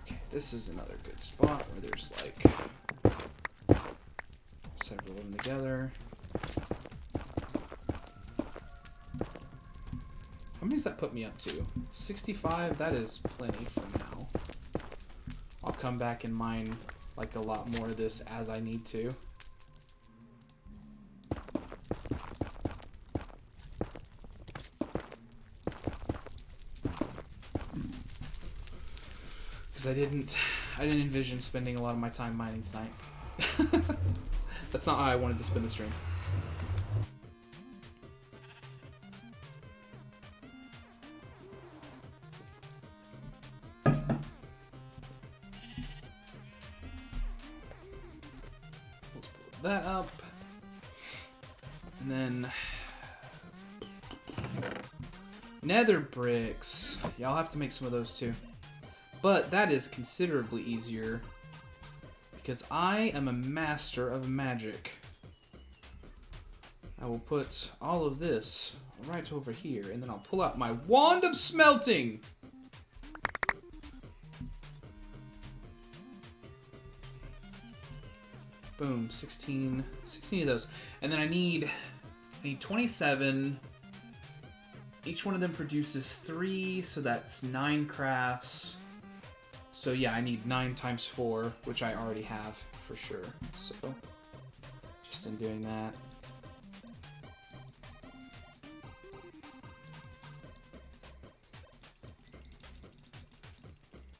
Okay, this is another good spot where there's like several of them together. How many does that put me up to? 65? That is plenty for now. I'll come back and mine like a lot more of this as I need to. I didn't envision spending a lot of my time mining tonight. That's not how I wanted to spend the stream. Let's pull that up. And then Nether Bricks. Yeah, I'll have to make some of those too. But that is considerably easier because I am a master of magic. I will put all of this right over here, and then I'll pull out my wand of smelting. Boom, 16 of those. And then I need 27. Each one of them produces 3, so that's 9 crafts. So yeah, I need 9 times 4, which I already have for sure. So just in doing that.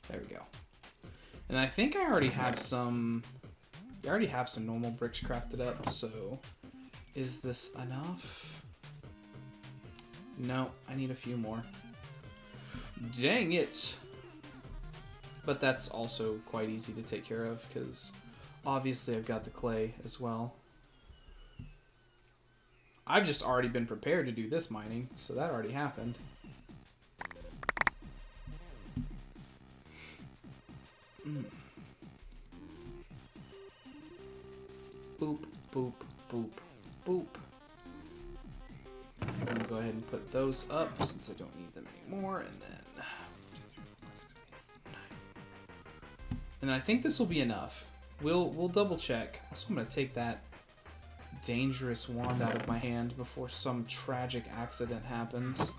There we go. And I think I already have some normal bricks crafted up, so is this enough? No, I need a few more. Dang it! But that's also quite easy to take care of, because obviously I've got the clay as well. I've just already been prepared to do this mining, so that already happened. Boop, boop, boop, boop. I'm going to go ahead and put those up, since I don't need them anymore, and then... And I think this will be enough. We'll double check. Also, I'm going to take that dangerous wand out of my hand before some tragic accident happens.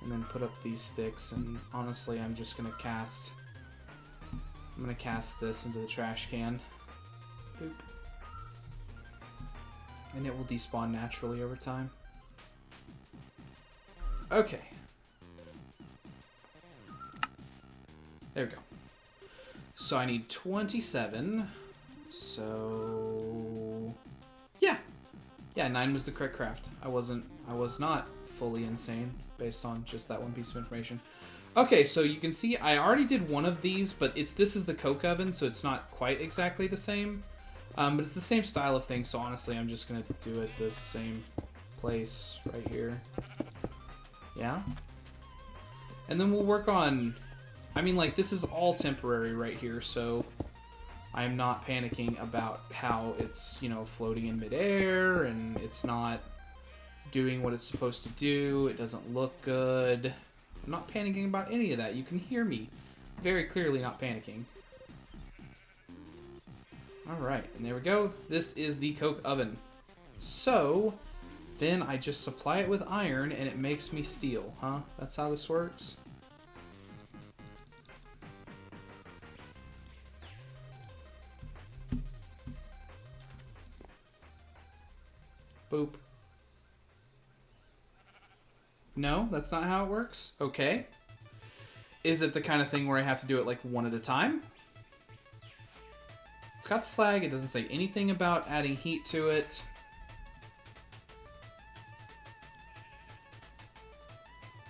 And then put up these sticks, and honestly, I'm just going to cast... I'm going to cast this into the trash can. Boop. And it will despawn naturally over time. Okay. There we go. So I need 27. So yeah. Yeah, 9 was the correct craft. I was not fully insane based on just that one piece of information. Okay, so you can see I already did one of these, but this is the coke oven, so it's not quite exactly the same. But it's the same style of thing, so honestly I'm just gonna do it the same place right here. Yeah. And then we'll work on, I mean, like, this is all temporary right here, so I'm not panicking about how it's, you know, floating in midair and it's not doing what it's supposed to do. It doesn't look good. I'm not panicking about any of that. You can hear me very clearly not panicking. Alright, and there we go. This is the coke oven. So, then I just supply it with iron and it makes me steel, huh? That's how this works? Boop. No, that's not how it works? Okay. Is it the kind of thing where I have to do it like one at a time? It's got slag. It doesn't say anything about adding heat to it.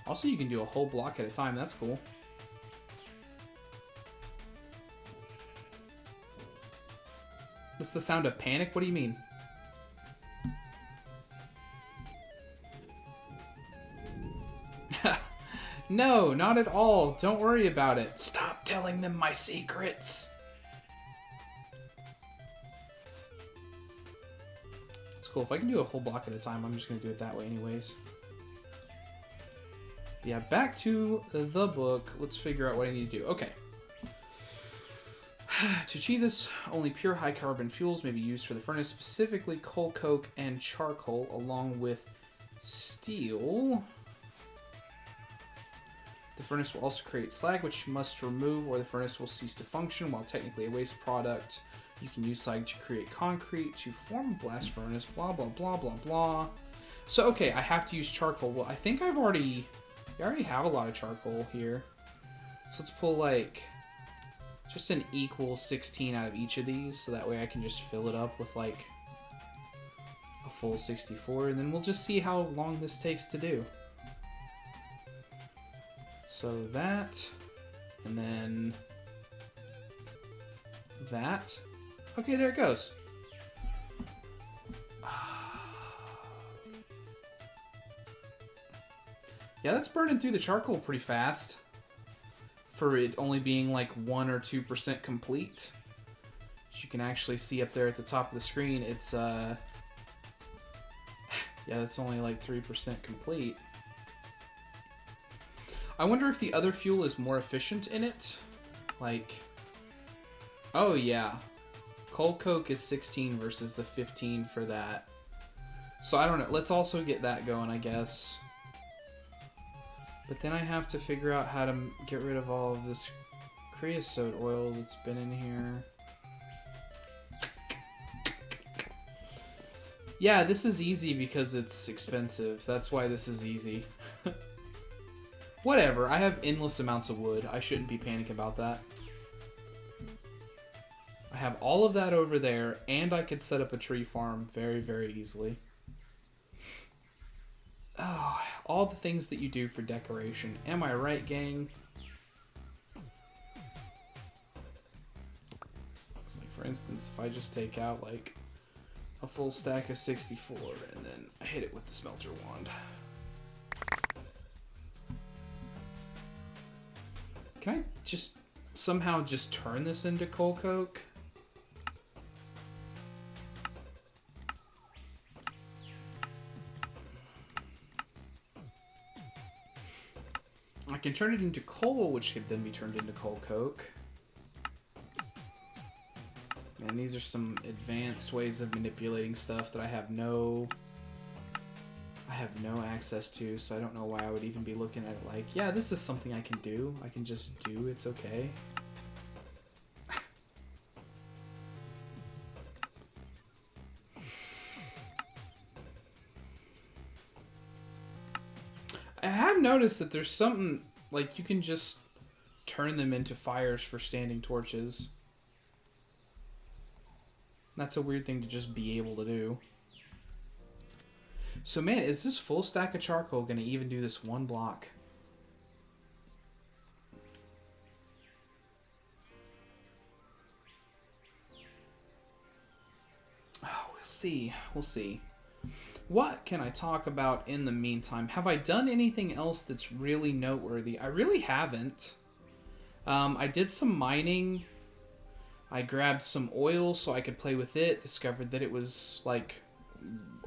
Also, you can do a whole block at a time. That's cool. That's the sound of panic? What do you mean? No, not at all. Don't worry about it. Stop telling them my secrets. It's cool. If I can do a whole block at a time, I'm just going to do it that way anyways. Yeah, back to the book. Let's figure out what I need to do. Okay. To achieve this, only pure high-carbon fuels may be used for the furnace, specifically coal, coke, and charcoal, along with steel. The furnace will also create slag, which you must remove, or the furnace will cease to function. While technically a waste product, you can use slag to create concrete to form a blast furnace, blah, blah, blah, blah, blah. So, okay, I have to use charcoal. Well, I think I already have a lot of charcoal here. So let's pull, like, just an equal 16 out of each of these, so that way I can just fill it up with, like, a full 64, and then we'll just see how long this takes to do. So that, and then that. Okay, there it goes. Yeah, that's burning through the charcoal pretty fast for it only being like 1 or 2% complete. As you can actually see up there at the top of the screen, it's yeah, it's only like 3% complete. I wonder if the other fuel is more efficient in it. Like, oh yeah, coal coke is 16 versus the 15 for that. So I don't know. Let's also get that going, I guess. But then I have to figure out how to get rid of all of this creosote oil that's been in here. Yeah, this is easy because it's expensive. That's why this is easy. Whatever, I have endless amounts of wood. I shouldn't be panicking about that. I have all of that over there, and I could set up a tree farm very, very easily. Oh, all the things that you do for decoration. Am I right, gang? So, like, for instance, if I just take out, like, a full stack of 64, and then I hit it with the smelter wand. Can I just somehow just turn this into coal coke? I can turn it into coal, which could then be turned into coal coke. And these are some advanced ways of manipulating stuff that I have no access to, so I don't know why I would even be looking at it like, yeah, this is something I can do. I can just do, it's okay. I have noticed that there's something, like, you can just turn them into fires for standing torches. That's a weird thing to just be able to do. So man, is this full stack of charcoal going to even do this one block? Oh, we'll see. We'll see. What can I talk about in the meantime? Have I done anything else that's really noteworthy? I really haven't. I did some mining. I grabbed some oil so I could play with it. Discovered that it was like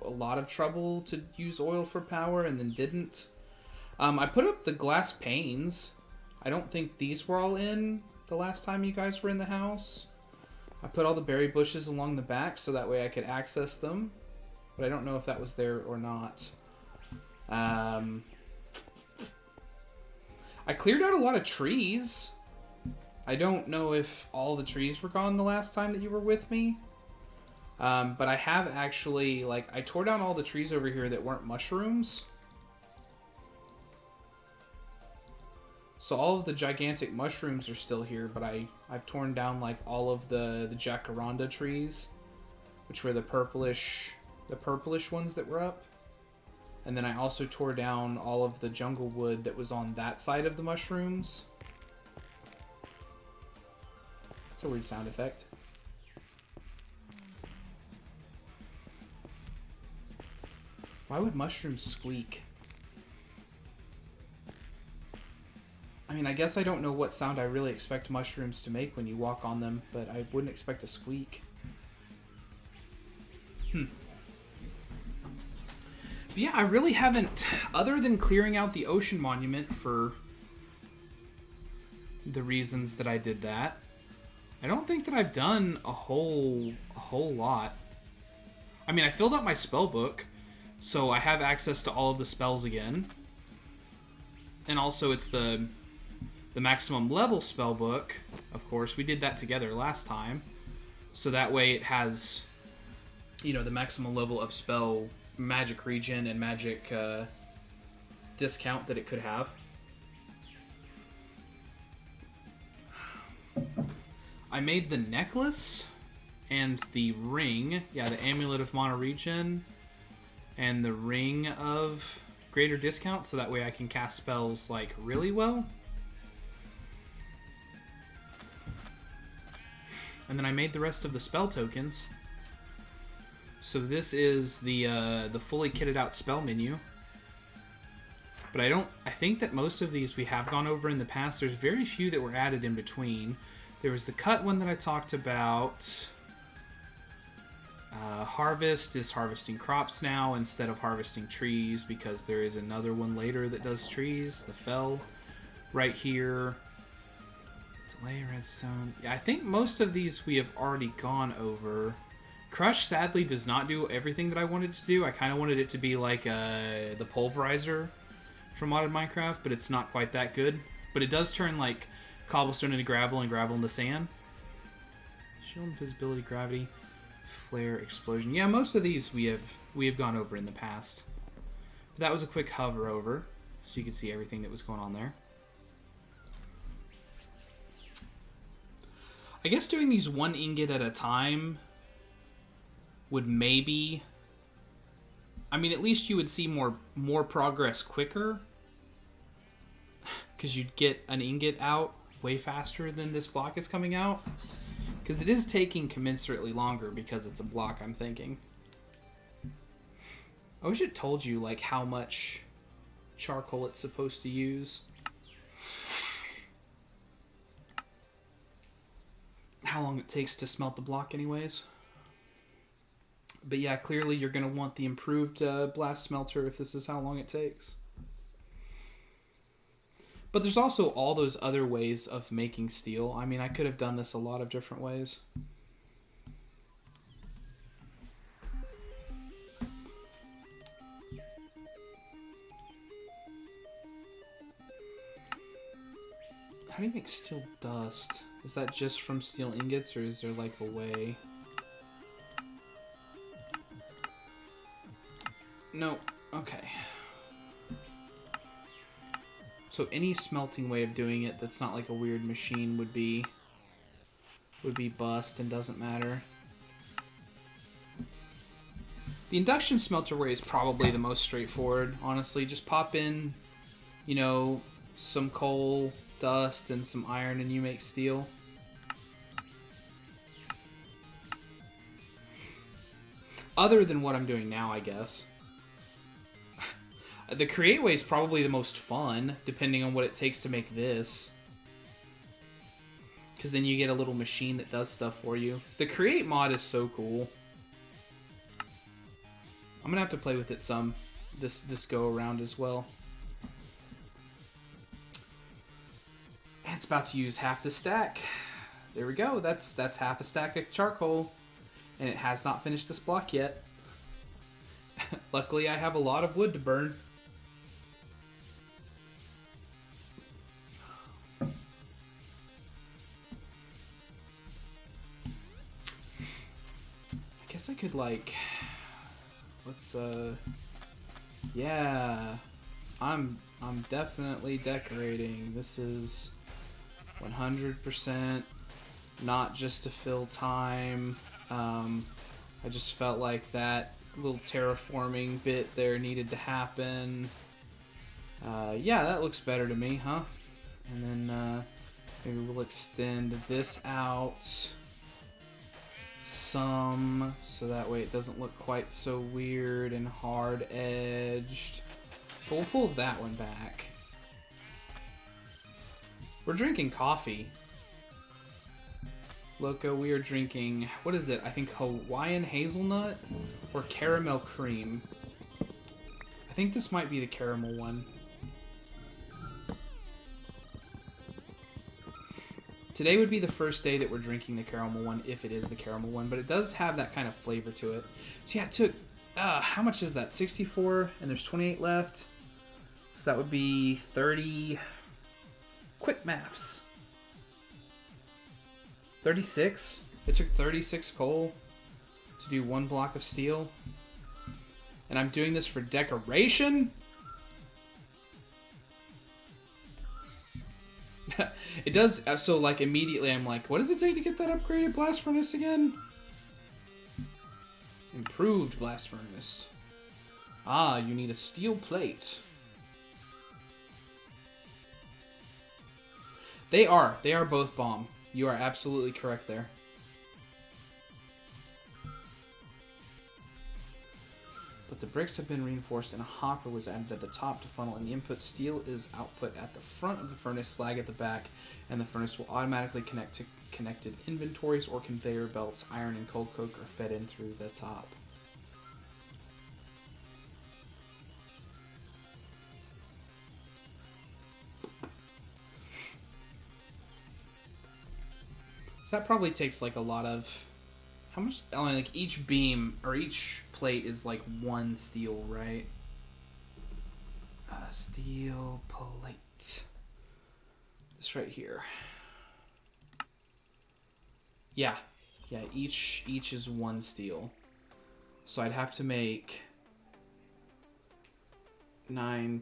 a lot of trouble to use oil for power and then didn't. I put up the glass panes. I don't think these were all in the last time you guys were in the house. I put all the berry bushes along the back so that way I could access them. But I don't know if that was there or not. I cleared out a lot of trees. I don't know if all the trees were gone the last time that you were with me. But I have actually, like, I tore down all the trees over here that weren't mushrooms. So all of the gigantic mushrooms are still here, but I've torn down, like, all of the jacaranda trees, which were the purplish ones that were up. And then I also tore down all of the jungle wood that was on that side of the mushrooms. It's a weird sound effect. Why would mushrooms squeak? I mean, I guess I don't know what sound I really expect mushrooms to make when you walk on them, but I wouldn't expect a squeak. But yeah, I really haven't, other than clearing out the ocean monument for the reasons that I did that, I don't think that I've done a whole lot. I mean, I filled up my spell book, so I have access to all of the spells again. And also it's the maximum level spell book, of course. We did that together last time. So that way it has, you know, the maximum level of spell magic regen and magic discount that it could have. I made the necklace and the ring. Yeah, the amulet of mana regen and the ring of greater discount, so that way I can cast spells like really well. And then I made the rest of the spell tokens. So this is the fully kitted out spell menu. But I think that most of these we have gone over in the past. There's very few that were added in between. There was the cut one that I talked about. Harvest is harvesting crops now instead of harvesting trees, because there is another one later that does trees. The fell right here. Delay redstone. Yeah, I think most of these we have already gone over. Crush sadly does not do everything that I wanted to do. I kind of wanted it to be like the pulverizer from modded Minecraft, but it's not quite that good. But it does turn like cobblestone into gravel and gravel into sand. Shield, invisibility, gravity, flare, explosion. Yeah, most of these we have gone over in the past. But that was a quick hover over, so you can see everything that was going on there. I guess doing these one ingot at a time would maybe, I mean, at least you would see more progress quicker, because you'd get an ingot out way faster than this block is coming out, because it is taking commensurately longer because it's a block, I'm thinking. I wish it told you like how much charcoal it's supposed to use. How long it takes to smelt the block anyways. But yeah, clearly you're going to want the improved blast smelter if this is how long it takes. But there's also all those other ways of making steel. I mean, I could have done this a lot of different ways. How do you make steel dust? Is that just from steel ingots, or is there like a way? No. Okay. So any smelting way of doing it that's not like a weird machine would be bust and doesn't matter. The induction smelter way is probably the most straightforward, honestly. Just pop in, you know, some coal, dust, and some iron, and you make steel. Other than what I'm doing now, I guess. The create way is probably the most fun, depending on what it takes to make this. Because then you get a little machine that does stuff for you. The create mod is so cool. I'm gonna have to play with it some this go around as well. And it's about to use half the stack. There we go. That's half a stack of charcoal, and it has not finished this block yet. Luckily, I have a lot of wood to burn. I guess I could like. Let's yeah, I'm definitely decorating. This is 100% not just to fill time. I just felt like that little terraforming bit there needed to happen. Yeah, that looks better to me, huh? And then maybe we'll extend this out some, so that way it doesn't look quite so weird and hard edged. But we'll pull that one back. We're drinking coffee. Loco, we are drinking, what is it? I think Hawaiian hazelnut or caramel cream. I think this might be the caramel one. Today would be the first day that we're drinking the caramel one, if it is the caramel one, but it does have that kind of flavor to it. So yeah, it took, how much is that? 64, and there's 28 left. So that would be 30, quick maths. 36? It took 36 coal to do one block of steel. And I'm doing this for decoration? It does, so like immediately I'm like, what does it take to get that upgraded blast furnace again? Improved blast furnace. Ah, you need a steel plate. They are both bomb. You are absolutely correct there. But the bricks have been reinforced and a hopper was added at the top to funnel, and the input steel is output at the front of the furnace, slag at the back, and the furnace will automatically connect to connected inventories or conveyor belts. Iron and coal coke are fed in through the top. So that probably takes like a lot of, how much, only like each beam or each plate is like one steel, right? Steel plate. This right here. Yeah, each is one steel. So I'd have to make 9,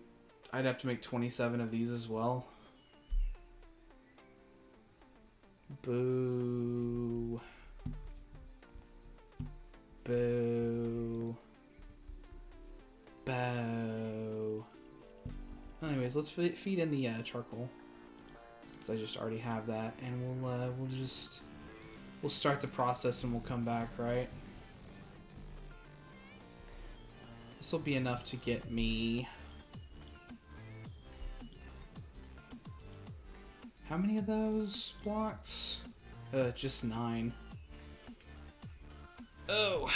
I'd have to make 27 of these as well. Boo. Boo. Boo. Anyways, let's feed in the charcoal, since I just already have that, and we'll start the process and we'll come back, right? This will be enough to get me. How many of those blocks? Just 9. Oh.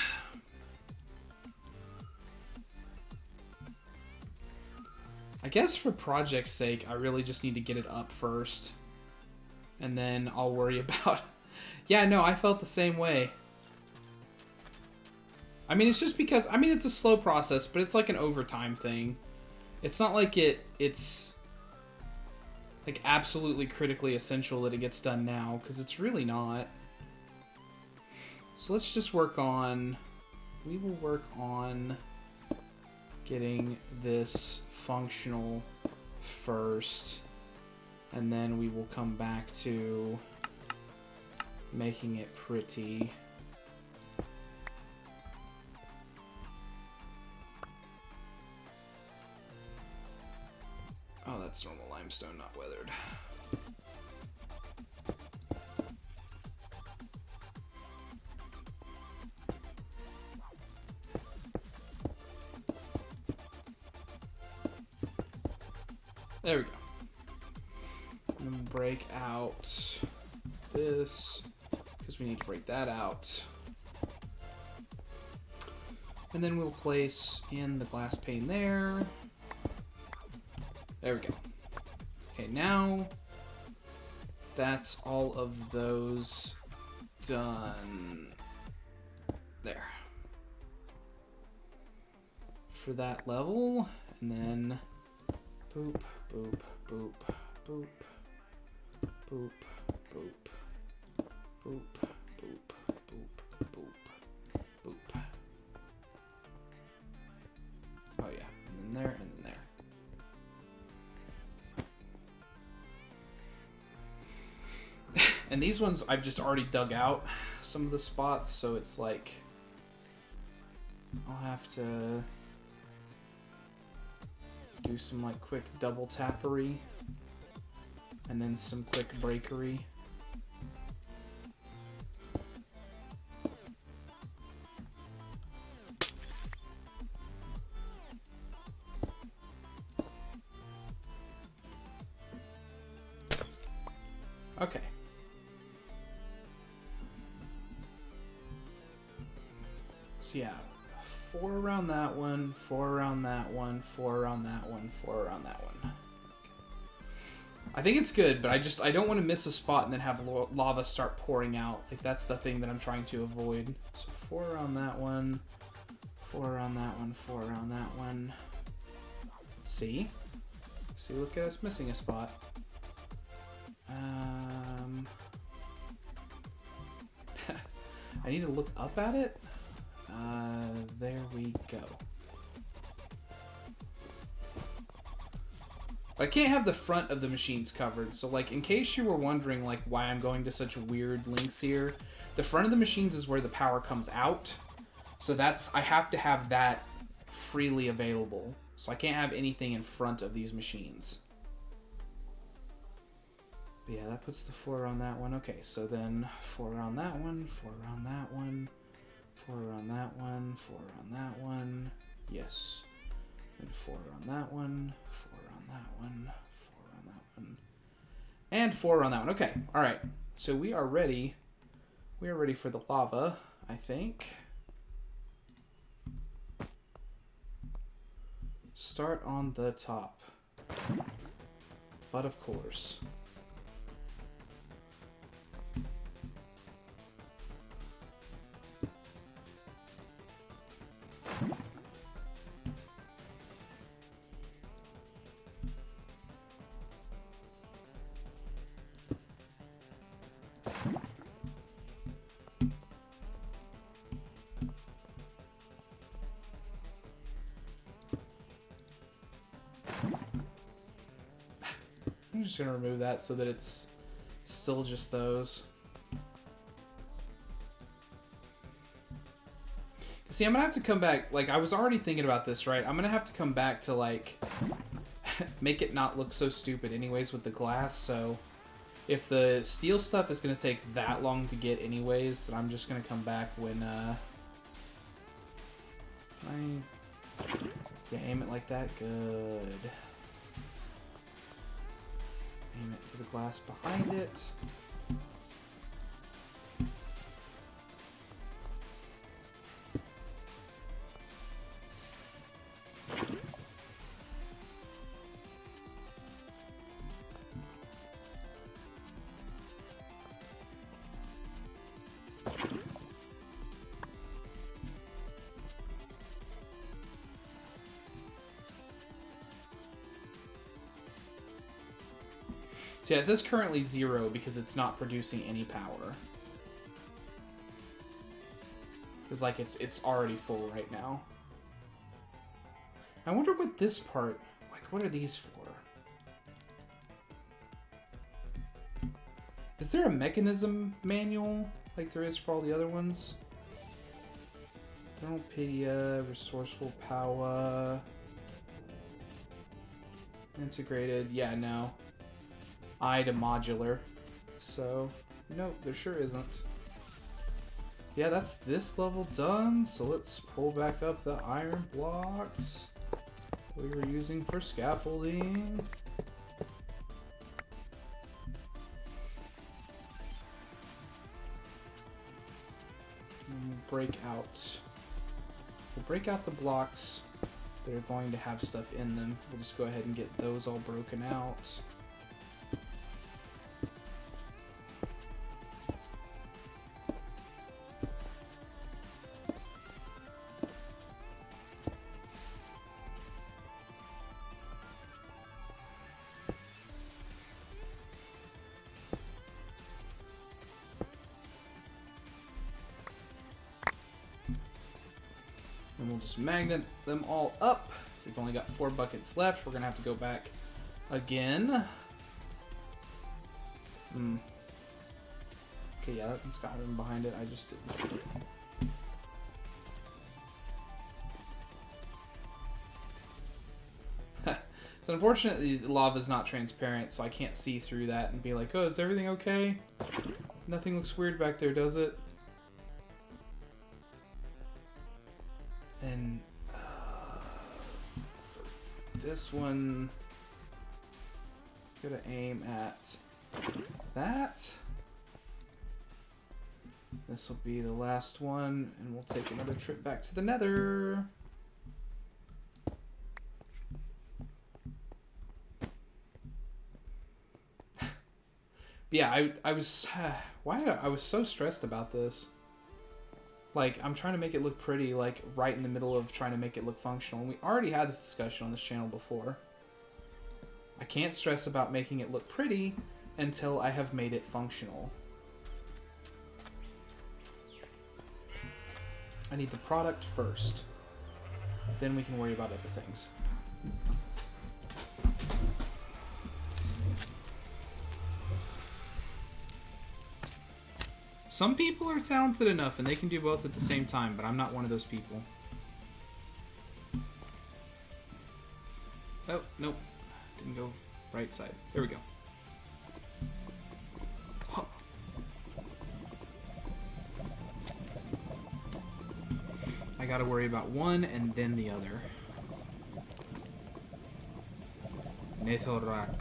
I guess for project's sake, I really just need to get it up first. And then I'll worry about... Yeah, no, I felt the same way. I mean, it's just because... I mean, it's a slow process, but it's like an overtime thing. It's not like it's... like absolutely critically essential that it gets done now, because it's really not. So let's just work on, we will work on getting this functional first, and then we will come back to making it pretty. Oh, that's normal limestone, not weathered. There we go. I'm gonna break out this, because we need to break that out. And then we'll place in the glass pane there. There we go. Okay, now that's all of those done. There. For that level, and then boop, boop, boop, boop, boop, boop, boop, boop, boop, boop, boop. Oh yeah, and then there, and then there. And these ones I've just already dug out some of the spots, so it's like I'll have to do some like quick double tappery and then some quick breakery. Okay. So yeah, 4 around that one, 4 around that one, 4 around that one, 4 around that one. Okay. I think it's good, but I don't want to miss a spot and then have lava start pouring out. Like, that's the thing that I'm trying to avoid. So 4 around that one, 4 around that one, 4 around that one. See? See, look at us missing a spot. I need to look up at it. There we go. But I can't have the front of the machines covered, so like in case you were wondering like why I'm going to such weird links here, the front of the machines is where the power comes out. So that's, I have to have that freely available. So I can't have anything in front of these machines. But yeah, that puts the 4 on that one. Okay, so then 4 on that one, 4 on that one, 4 on that one, 4 on that one. Yes. Then 4 on that one, 4 on that one, 4 on that one, and 4 on that one. Okay, all right. So we are ready. We are ready for the lava, I think. Start on the top. But of course. I'm just going to remove that so that it's still just those. See, I'm going to have to come back. Like, I was already thinking about this, right? I'm going to have to come back to, like, make it not look so stupid anyways with the glass. So if the steel stuff is going to take that long to get anyways, then I'm just going to come back when, yeah, aim it like that. Good. Aim it to the glass behind it. So yeah, it says currently 0 because it's not producing any power. It's like it's already full right now. I wonder what this part, like, what are these for? Is there a mechanism manual like there is for all the other ones? Thermopedia, resourceful power, integrated. Yeah, no. I to modular. So, nope, there sure isn't. Yeah, that's this level done. So let's pull back up the iron blocks we were using for scaffolding. Break out. We'll break out the blocks that are going to have stuff in them. We'll just go ahead and get those all broken out. And we'll just magnet them all up. We've only got 4 buckets left. We're going to have to go back again. Okay, yeah, that one's got room behind it. I just didn't see it. So unfortunately, the lava's not transparent, so I can't see through that and be like, oh, is everything okay? Nothing looks weird back there, does it? And for this one, gotta aim at that. This will be the last one, and we'll take another trip back to the Nether. Yeah, I was I was so stressed about this. Like, I'm trying to make it look pretty, like, right in the middle of trying to make it look functional. And we already had this discussion on this channel before. I can't stress about making it look pretty until I have made it functional. I need the product first. Then we can worry about other things. Some people are talented enough and they can do both at the same time, but I'm not one of those people. Oh, nope. Didn't go right side. There we go. Huh. I gotta worry about one and then the other. Nethorak.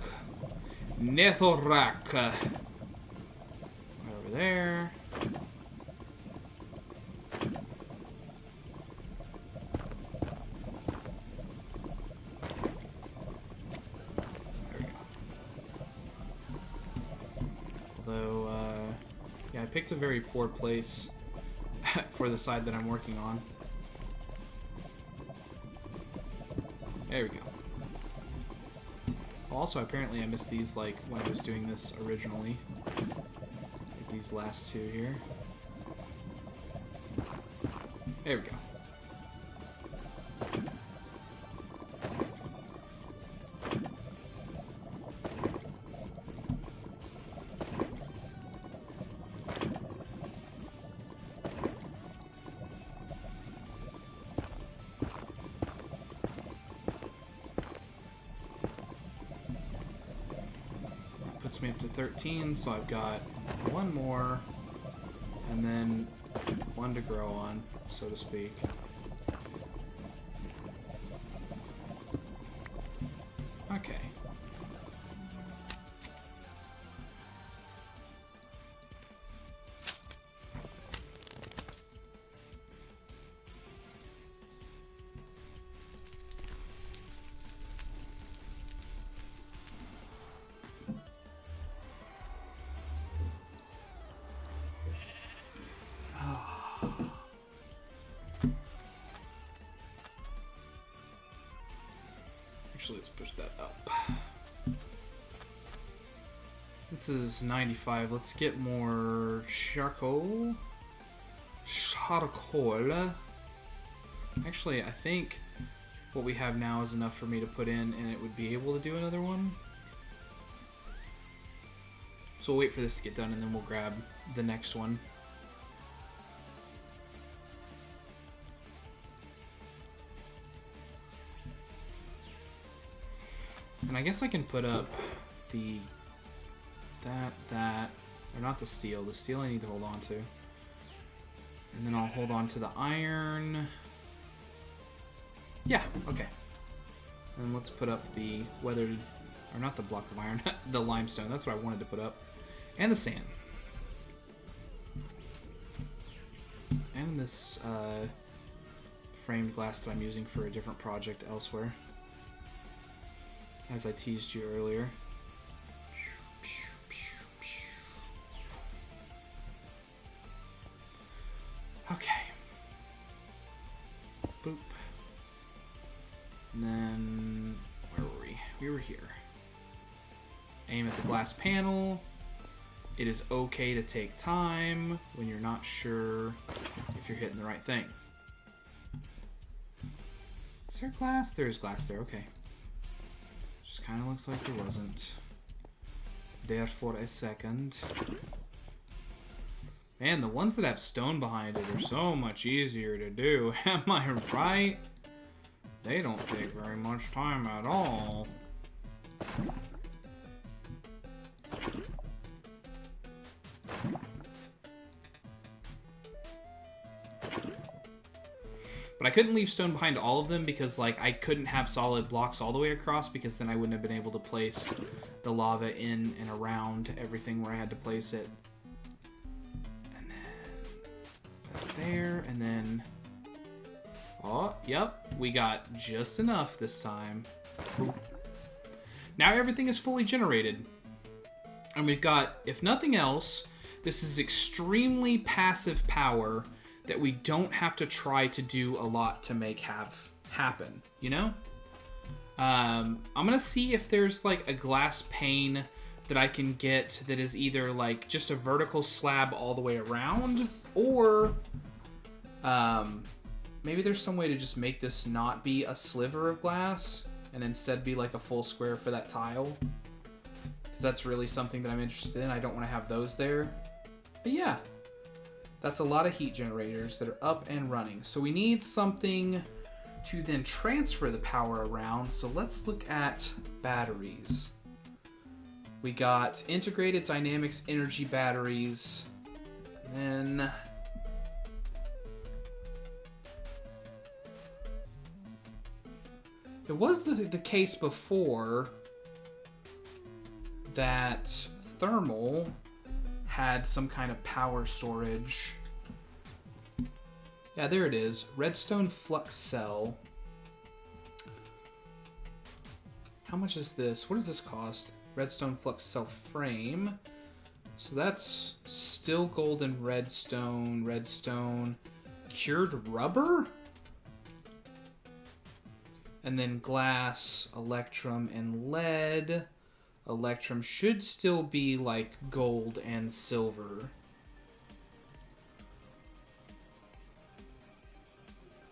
Nethorak. Right over there. Yeah, I picked a very poor place for the side that I'm working on. There we go. Also, apparently I missed these, like, when I was doing this originally. Like these last two here. There we go. Puts me up to 13, so I've got one more, and then one to grow on, so to speak. Okay. Actually, let's push that up. This is 95. Let's get more charcoal. Charcoal. Actually, I think what we have now is enough for me to put in, and it would be able to do another one. So we'll wait for this to get done, and then we'll grab the next one. And I guess I can put up the... that... Or not the steel. The steel I need to hold on to. And then I'll hold on to the iron. Yeah, okay. And let's put up the weathered... Or not the block of iron, the limestone. That's what I wanted to put up. And the sand. And this framed glass that I'm using for a different project elsewhere. As I teased you earlier. Okay. Boop. And then, where were we? We were here. Aim at the glass panel. It is okay to take time when you're not sure if you're hitting the right thing. Is there glass? There is glass there, okay. Just kind of looks like there wasn't. There for a second. Man, the ones that have stone behind it are so much easier to do. Am I right? They don't take very much time at all. But I couldn't leave stone behind all of them because, like, I couldn't have solid blocks all the way across because then I wouldn't have been able to place the lava in and around everything where I had to place it. And then there, and then... Oh, yep, we got just enough this time. Now everything is fully generated. And we've got, if nothing else, this is extremely passive power that we don't have to try to do a lot to make happen, you know? I'm gonna see if there's like a glass pane that I can get that is either like just a vertical slab all the way around, or maybe there's some way to just make this not be a sliver of glass and instead be like a full square for that tile. Because that's really something that I'm interested in. I don't want to have those there. But yeah. That's a lot of heat generators that are up and running. So we need something to then transfer the power around. So let's look at batteries. We got integrated dynamics energy batteries. Then it was the case before that thermal had some kind of power storage. Yeah, there it is. Redstone flux cell. How much is this? What does this cost? Redstone flux cell frame. So that's still golden redstone, redstone, cured rubber? And then glass, electrum, and lead. Electrum should still be like gold and silver.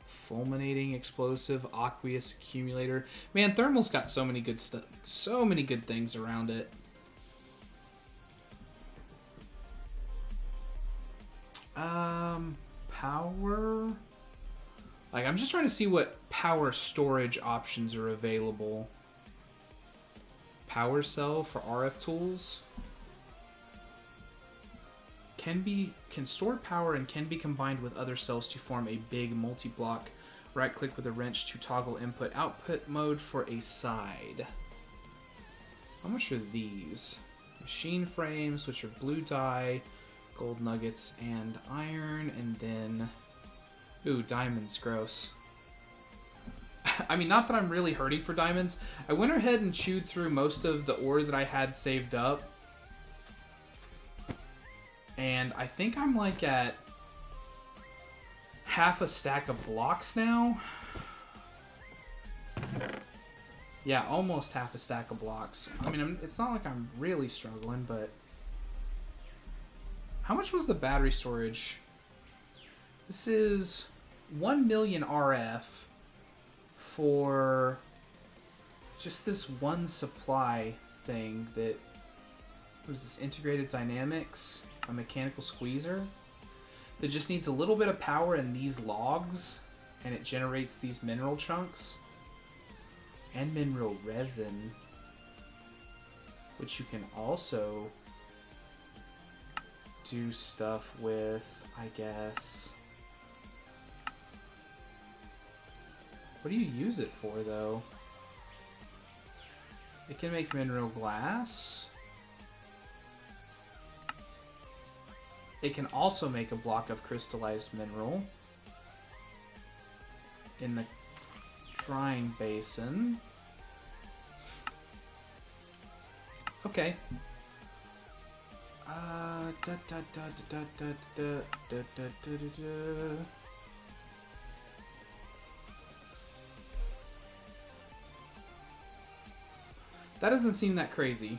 Fulminating explosive, aqueous accumulator. Man, thermal's got so many good stuff, so many good things around it. Power. Like, I'm just trying to see what power storage options are available. Power cell for RF tools. Can store power and can be combined with other cells to form a big multi-block. Right click with a wrench to toggle input output mode for a side. How much are these? Machine frames, which are blue dye, gold nuggets, and iron, and then ooh, diamonds, gross. I mean, not that I'm really hurting for diamonds. I went ahead and chewed through most of the ore that I had saved up. And I think I'm like at half a stack of blocks now. Yeah, almost half a stack of blocks. I mean, it's not like I'm really struggling, but... How much was the battery storage? This is 1 million RF for just this one supply thing that what is this? Integrated dynamics, a mechanical squeezer that just needs a little bit of power in these logs, and it generates these mineral chunks and mineral resin, which you can also do stuff with, I guess. What do you use it for, though? It can make mineral glass. It can also make a block of crystallized mineral in the drying basin. Okay. That doesn't seem that crazy.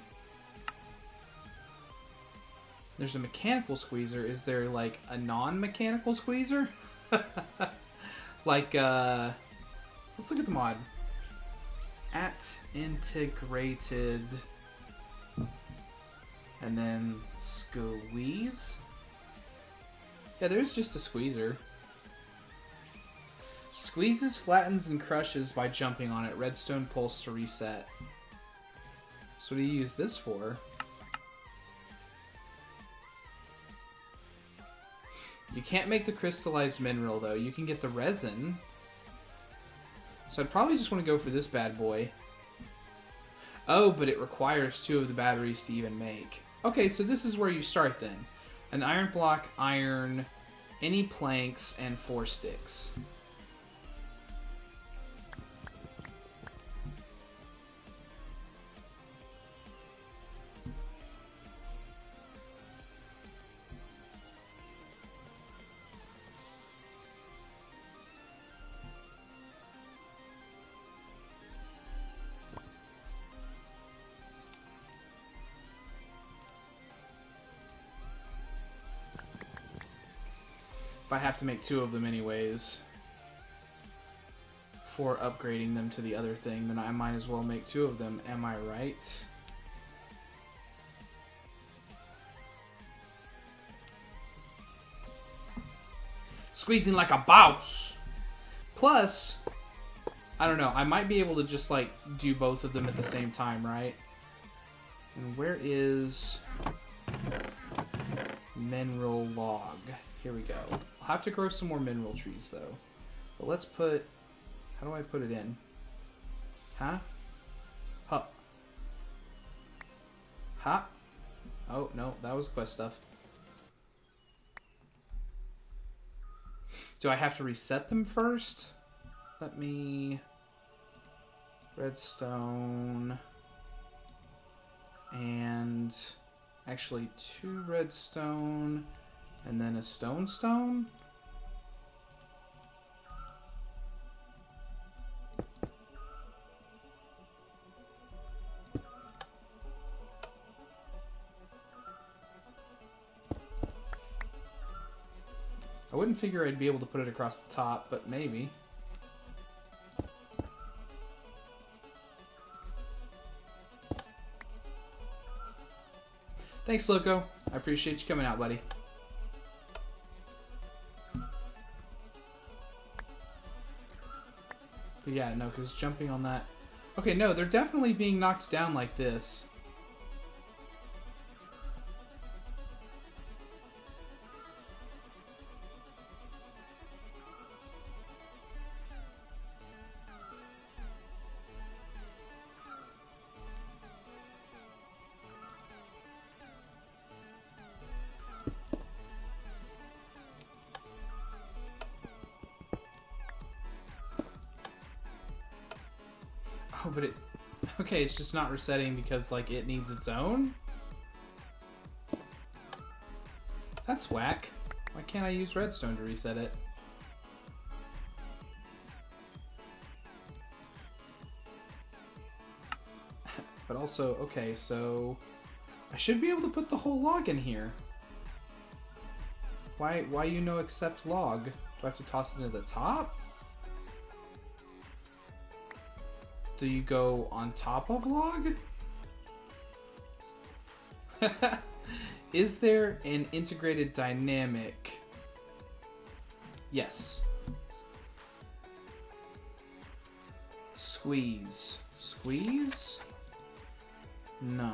There's a mechanical squeezer. Is there, like, a non-mechanical squeezer? Like, let's look at the mod. At integrated. And then squeeze. Yeah, there's just a squeezer. Squeezes, flattens, and crushes by jumping on it. Redstone pulse to reset. So what do you use this for? You can't make the crystallized mineral, though. You can get the resin. So I'd probably just want to go for this bad boy. Oh, but it requires 2 of the batteries to even make. Okay, so this is where you start then. An iron block, iron, any planks, and 4 sticks. If I have to make 2 of them anyways for upgrading them to the other thing, then I might as well make 2 of them. Am I right? Squeezing like a boss! Plus, I don't know, I might be able to just, like, do both of them at the same time, right? And where is mineral log? Here we go. I'll have to grow some more mineral trees, though. But let's put... How do I put it in? Huh? Huh. Huh? Oh, no. That was quest stuff. Do I have to reset them first? Let me... Redstone... And... Actually, 2 redstone... And then a stone? I wouldn't figure I'd be able to put it across the top, but maybe. Thanks, Loco. I appreciate you coming out, buddy. But yeah, no, because jumping on that... Okay, no, they're definitely being knocked down like this. Oh, but it... Okay, it's just not resetting because, like, it needs its own? That's whack. Why can't I use redstone to reset it? But also, okay, so... I should be able to put the whole log in here. Why you no accept log? Do I have to toss it into the top? Do you go on top of log? Is there an integrated dynamic? Yes. Squeeze. Squeeze? No.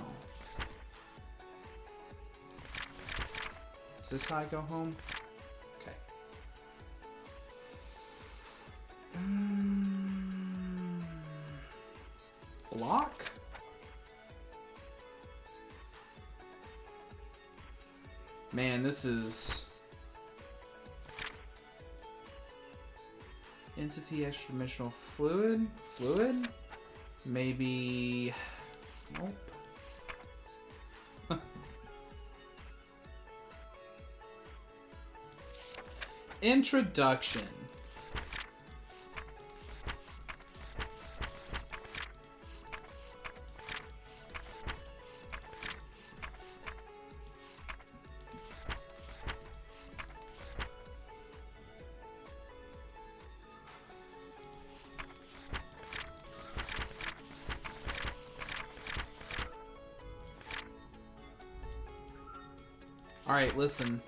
Is this how I go home? Okay. Block? Man, this is... Entity extradimensional fluid? Fluid? Maybe... Nope. Introduction. All right, listen.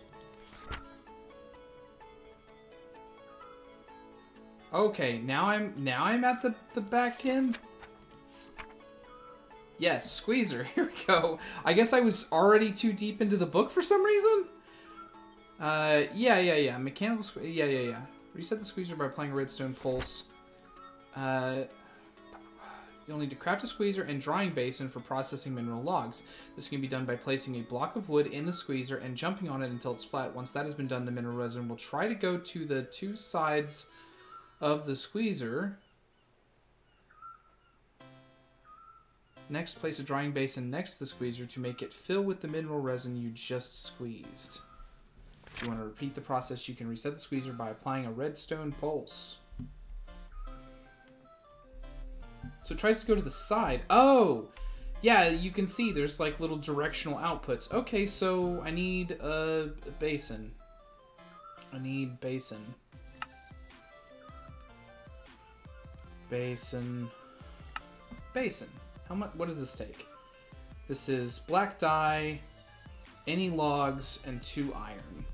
Okay, now I'm at the back end. Yes, squeezer. Here we go. I guess I was already too deep into the book for some reason. Yeah. Mechanical yeah. Reset the squeezer by applying a redstone pulse. You'll need to craft a squeezer and drying basin for processing mineral logs. This can be done by placing a block of wood in the squeezer and jumping on it until it's flat. Once that has been done, the mineral resin will try to go to the two sides of the squeezer. Next, place a drying basin next to the squeezer to make it fill with the mineral resin you just squeezed. If you want to repeat the process, you can reset the squeezer by applying a redstone pulse. So it tries to go to the side. Oh! Yeah, you can see there's like little directional outputs. Okay, so I need a basin. I need basin. Basin. How much? What does this take? This is black dye, any logs, and 2 iron.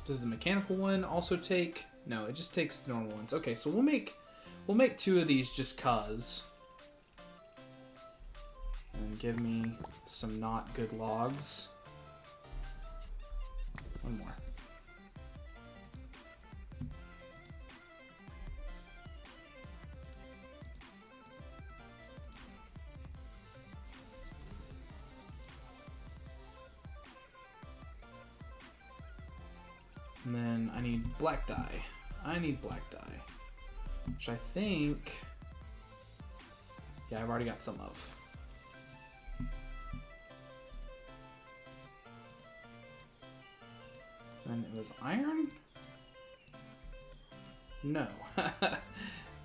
Does the mechanical one also take? No, it just takes the normal ones. Okay, so we'll make 2 of these just cuz. And give me some not good logs. 1 more. And then I need black dye. Which I think... Yeah, I've already got some of. And it was iron? No.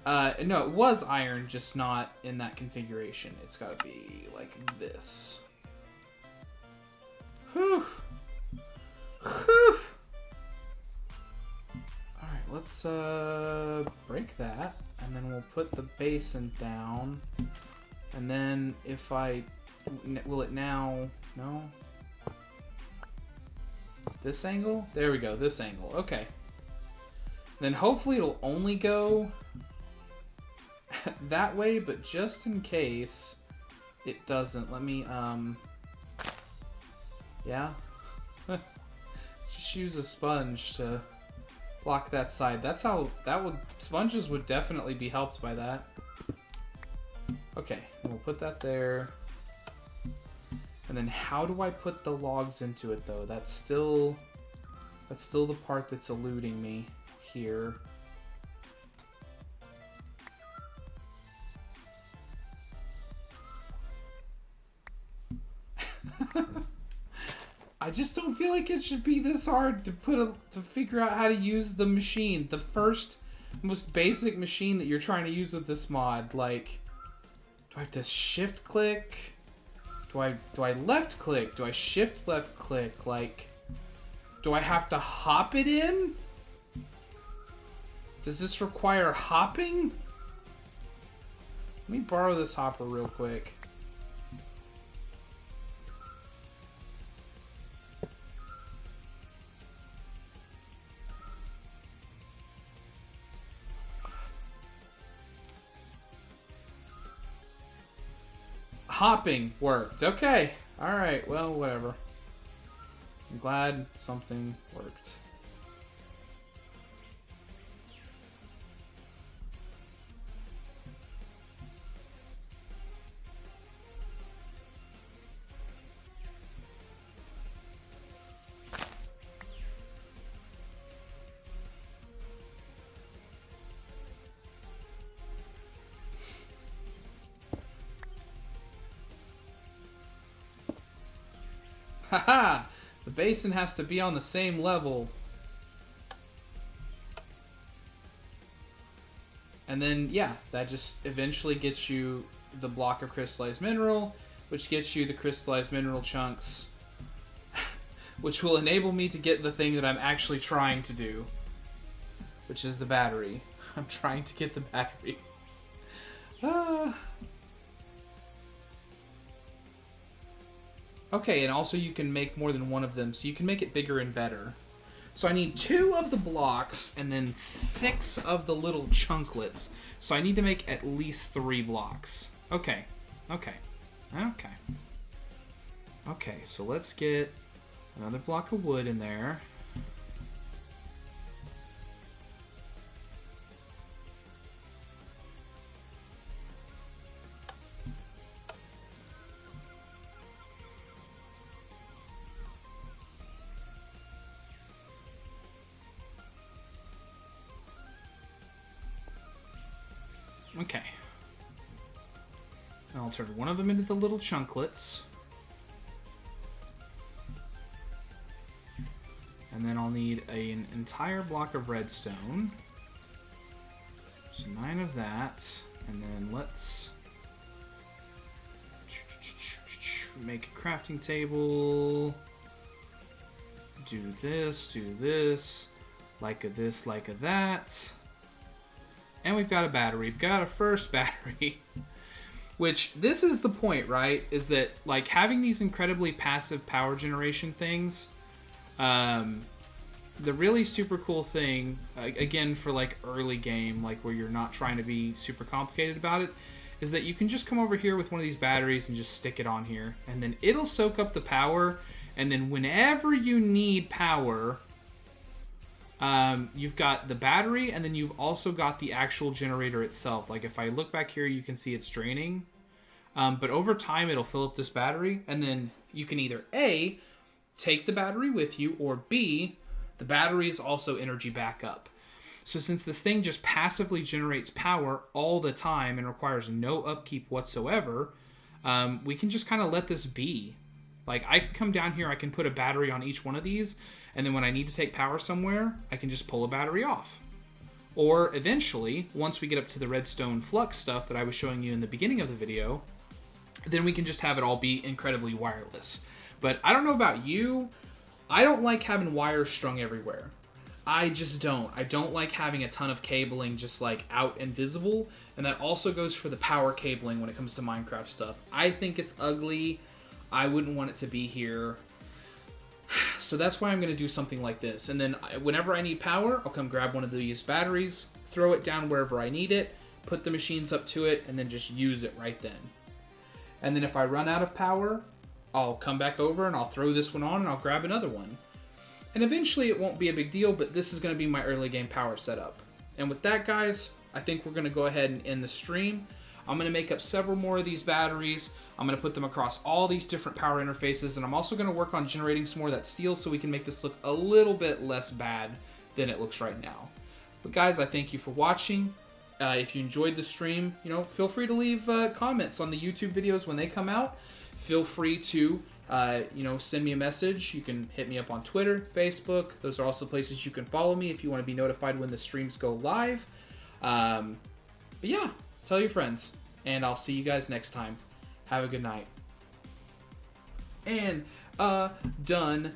No, it was iron, just not in that configuration. It's gotta be like this. Whew. Whew. Alright, let's break that. And then we'll put the basin down. And then if I... Will it now... No? This angle? There we go, this angle. Okay. Then hopefully it'll only go that way, but just in case it doesn't, let me, yeah. Just use a sponge to block that side. That's how, sponges would definitely be helped by that. Okay, and we'll put that there. And then how do I put the logs into it though? That's still the part that's eluding me here. I just don't feel like it should be this hard to figure out how to use the machine. The first most basic machine that you're trying to use with this mod. Like, do I have to shift click? Do I left click? Do I shift left click? Like, do I have to hop it in? Does this require hopping? Let me borrow this hopper real quick. Hopping worked. Okay. Alright, well, whatever. I'm glad something worked. Haha! The basin has to be on the same level. And then, yeah, that just eventually gets you the block of crystallized mineral, which gets you the crystallized mineral chunks, which will enable me to get the thing that I'm actually trying to do, which is the battery. I'm trying to get the battery. Okay, and also you can make more than one of them, so you can make it bigger and better. So I need 2 of the blocks and then 6 of the little chunklets. So I need to make at least 3 blocks. Okay. Okay. Okay. Okay, so let's get another block of wood in there. Okay. And I'll turn one of them into the little chunklets. And then I'll need an entire block of redstone. So 9 of that. And then let's make a crafting table. Do this. Like a this, like a that. And we've got a battery. We've got a first battery. Which, this is the point, right? Is that, like, having these incredibly passive power generation things, the really super cool thing, again, for, like, early game, like, where you're not trying to be super complicated about it, is that you can just come over here with one of these batteries and just stick it on here. And then it'll soak up the power, and then whenever you need power, you've got the battery, and then you've also got the actual generator itself. Like, if I look back here, you can see it's draining. But over time, it'll fill up this battery, and then you can either A, take the battery with you, or B, the battery is also energy backup. So since this thing just passively generates power all the time and requires no upkeep whatsoever, we can just kind of let this be. Like, I can come down here, I can put a battery on each one of these, and then when I need to take power somewhere, I can just pull a battery off. Or eventually, once we get up to the redstone flux stuff that I was showing you in the beginning of the video, then we can just have it all be incredibly wireless. But I don't know about you, I don't like having wires strung everywhere. I just don't. I don't like having a ton of cabling just like out and visible, and that also goes for the power cabling when it comes to Minecraft stuff. I think it's ugly. I wouldn't want it to be here. So that's why I'm going to do something like this. And then whenever I need power, I'll come grab one of these batteries, throw it down wherever I need it, put the machines up to it, and then just use it right then. And then if I run out of power, I'll come back over and I'll throw this one on and I'll grab another one. And eventually it won't be a big deal, but this is going to be my early game power setup. And with that, guys, I think we're going to go ahead and end the stream. I'm going to make up several more of these batteries. I'm going to put them across all these different power interfaces, and I'm also going to work on generating some more of that steel so we can make this look a little bit less bad than it looks right now. But guys, I thank you for watching. If you enjoyed the stream, feel free to leave comments on the YouTube videos when they come out. Feel free to, send me a message. You can hit me up on Twitter, Facebook. Those are also places you can follow me if you want to be notified when the streams go live. But yeah, tell your friends, and I'll see you guys next time. Have a good night. And, done.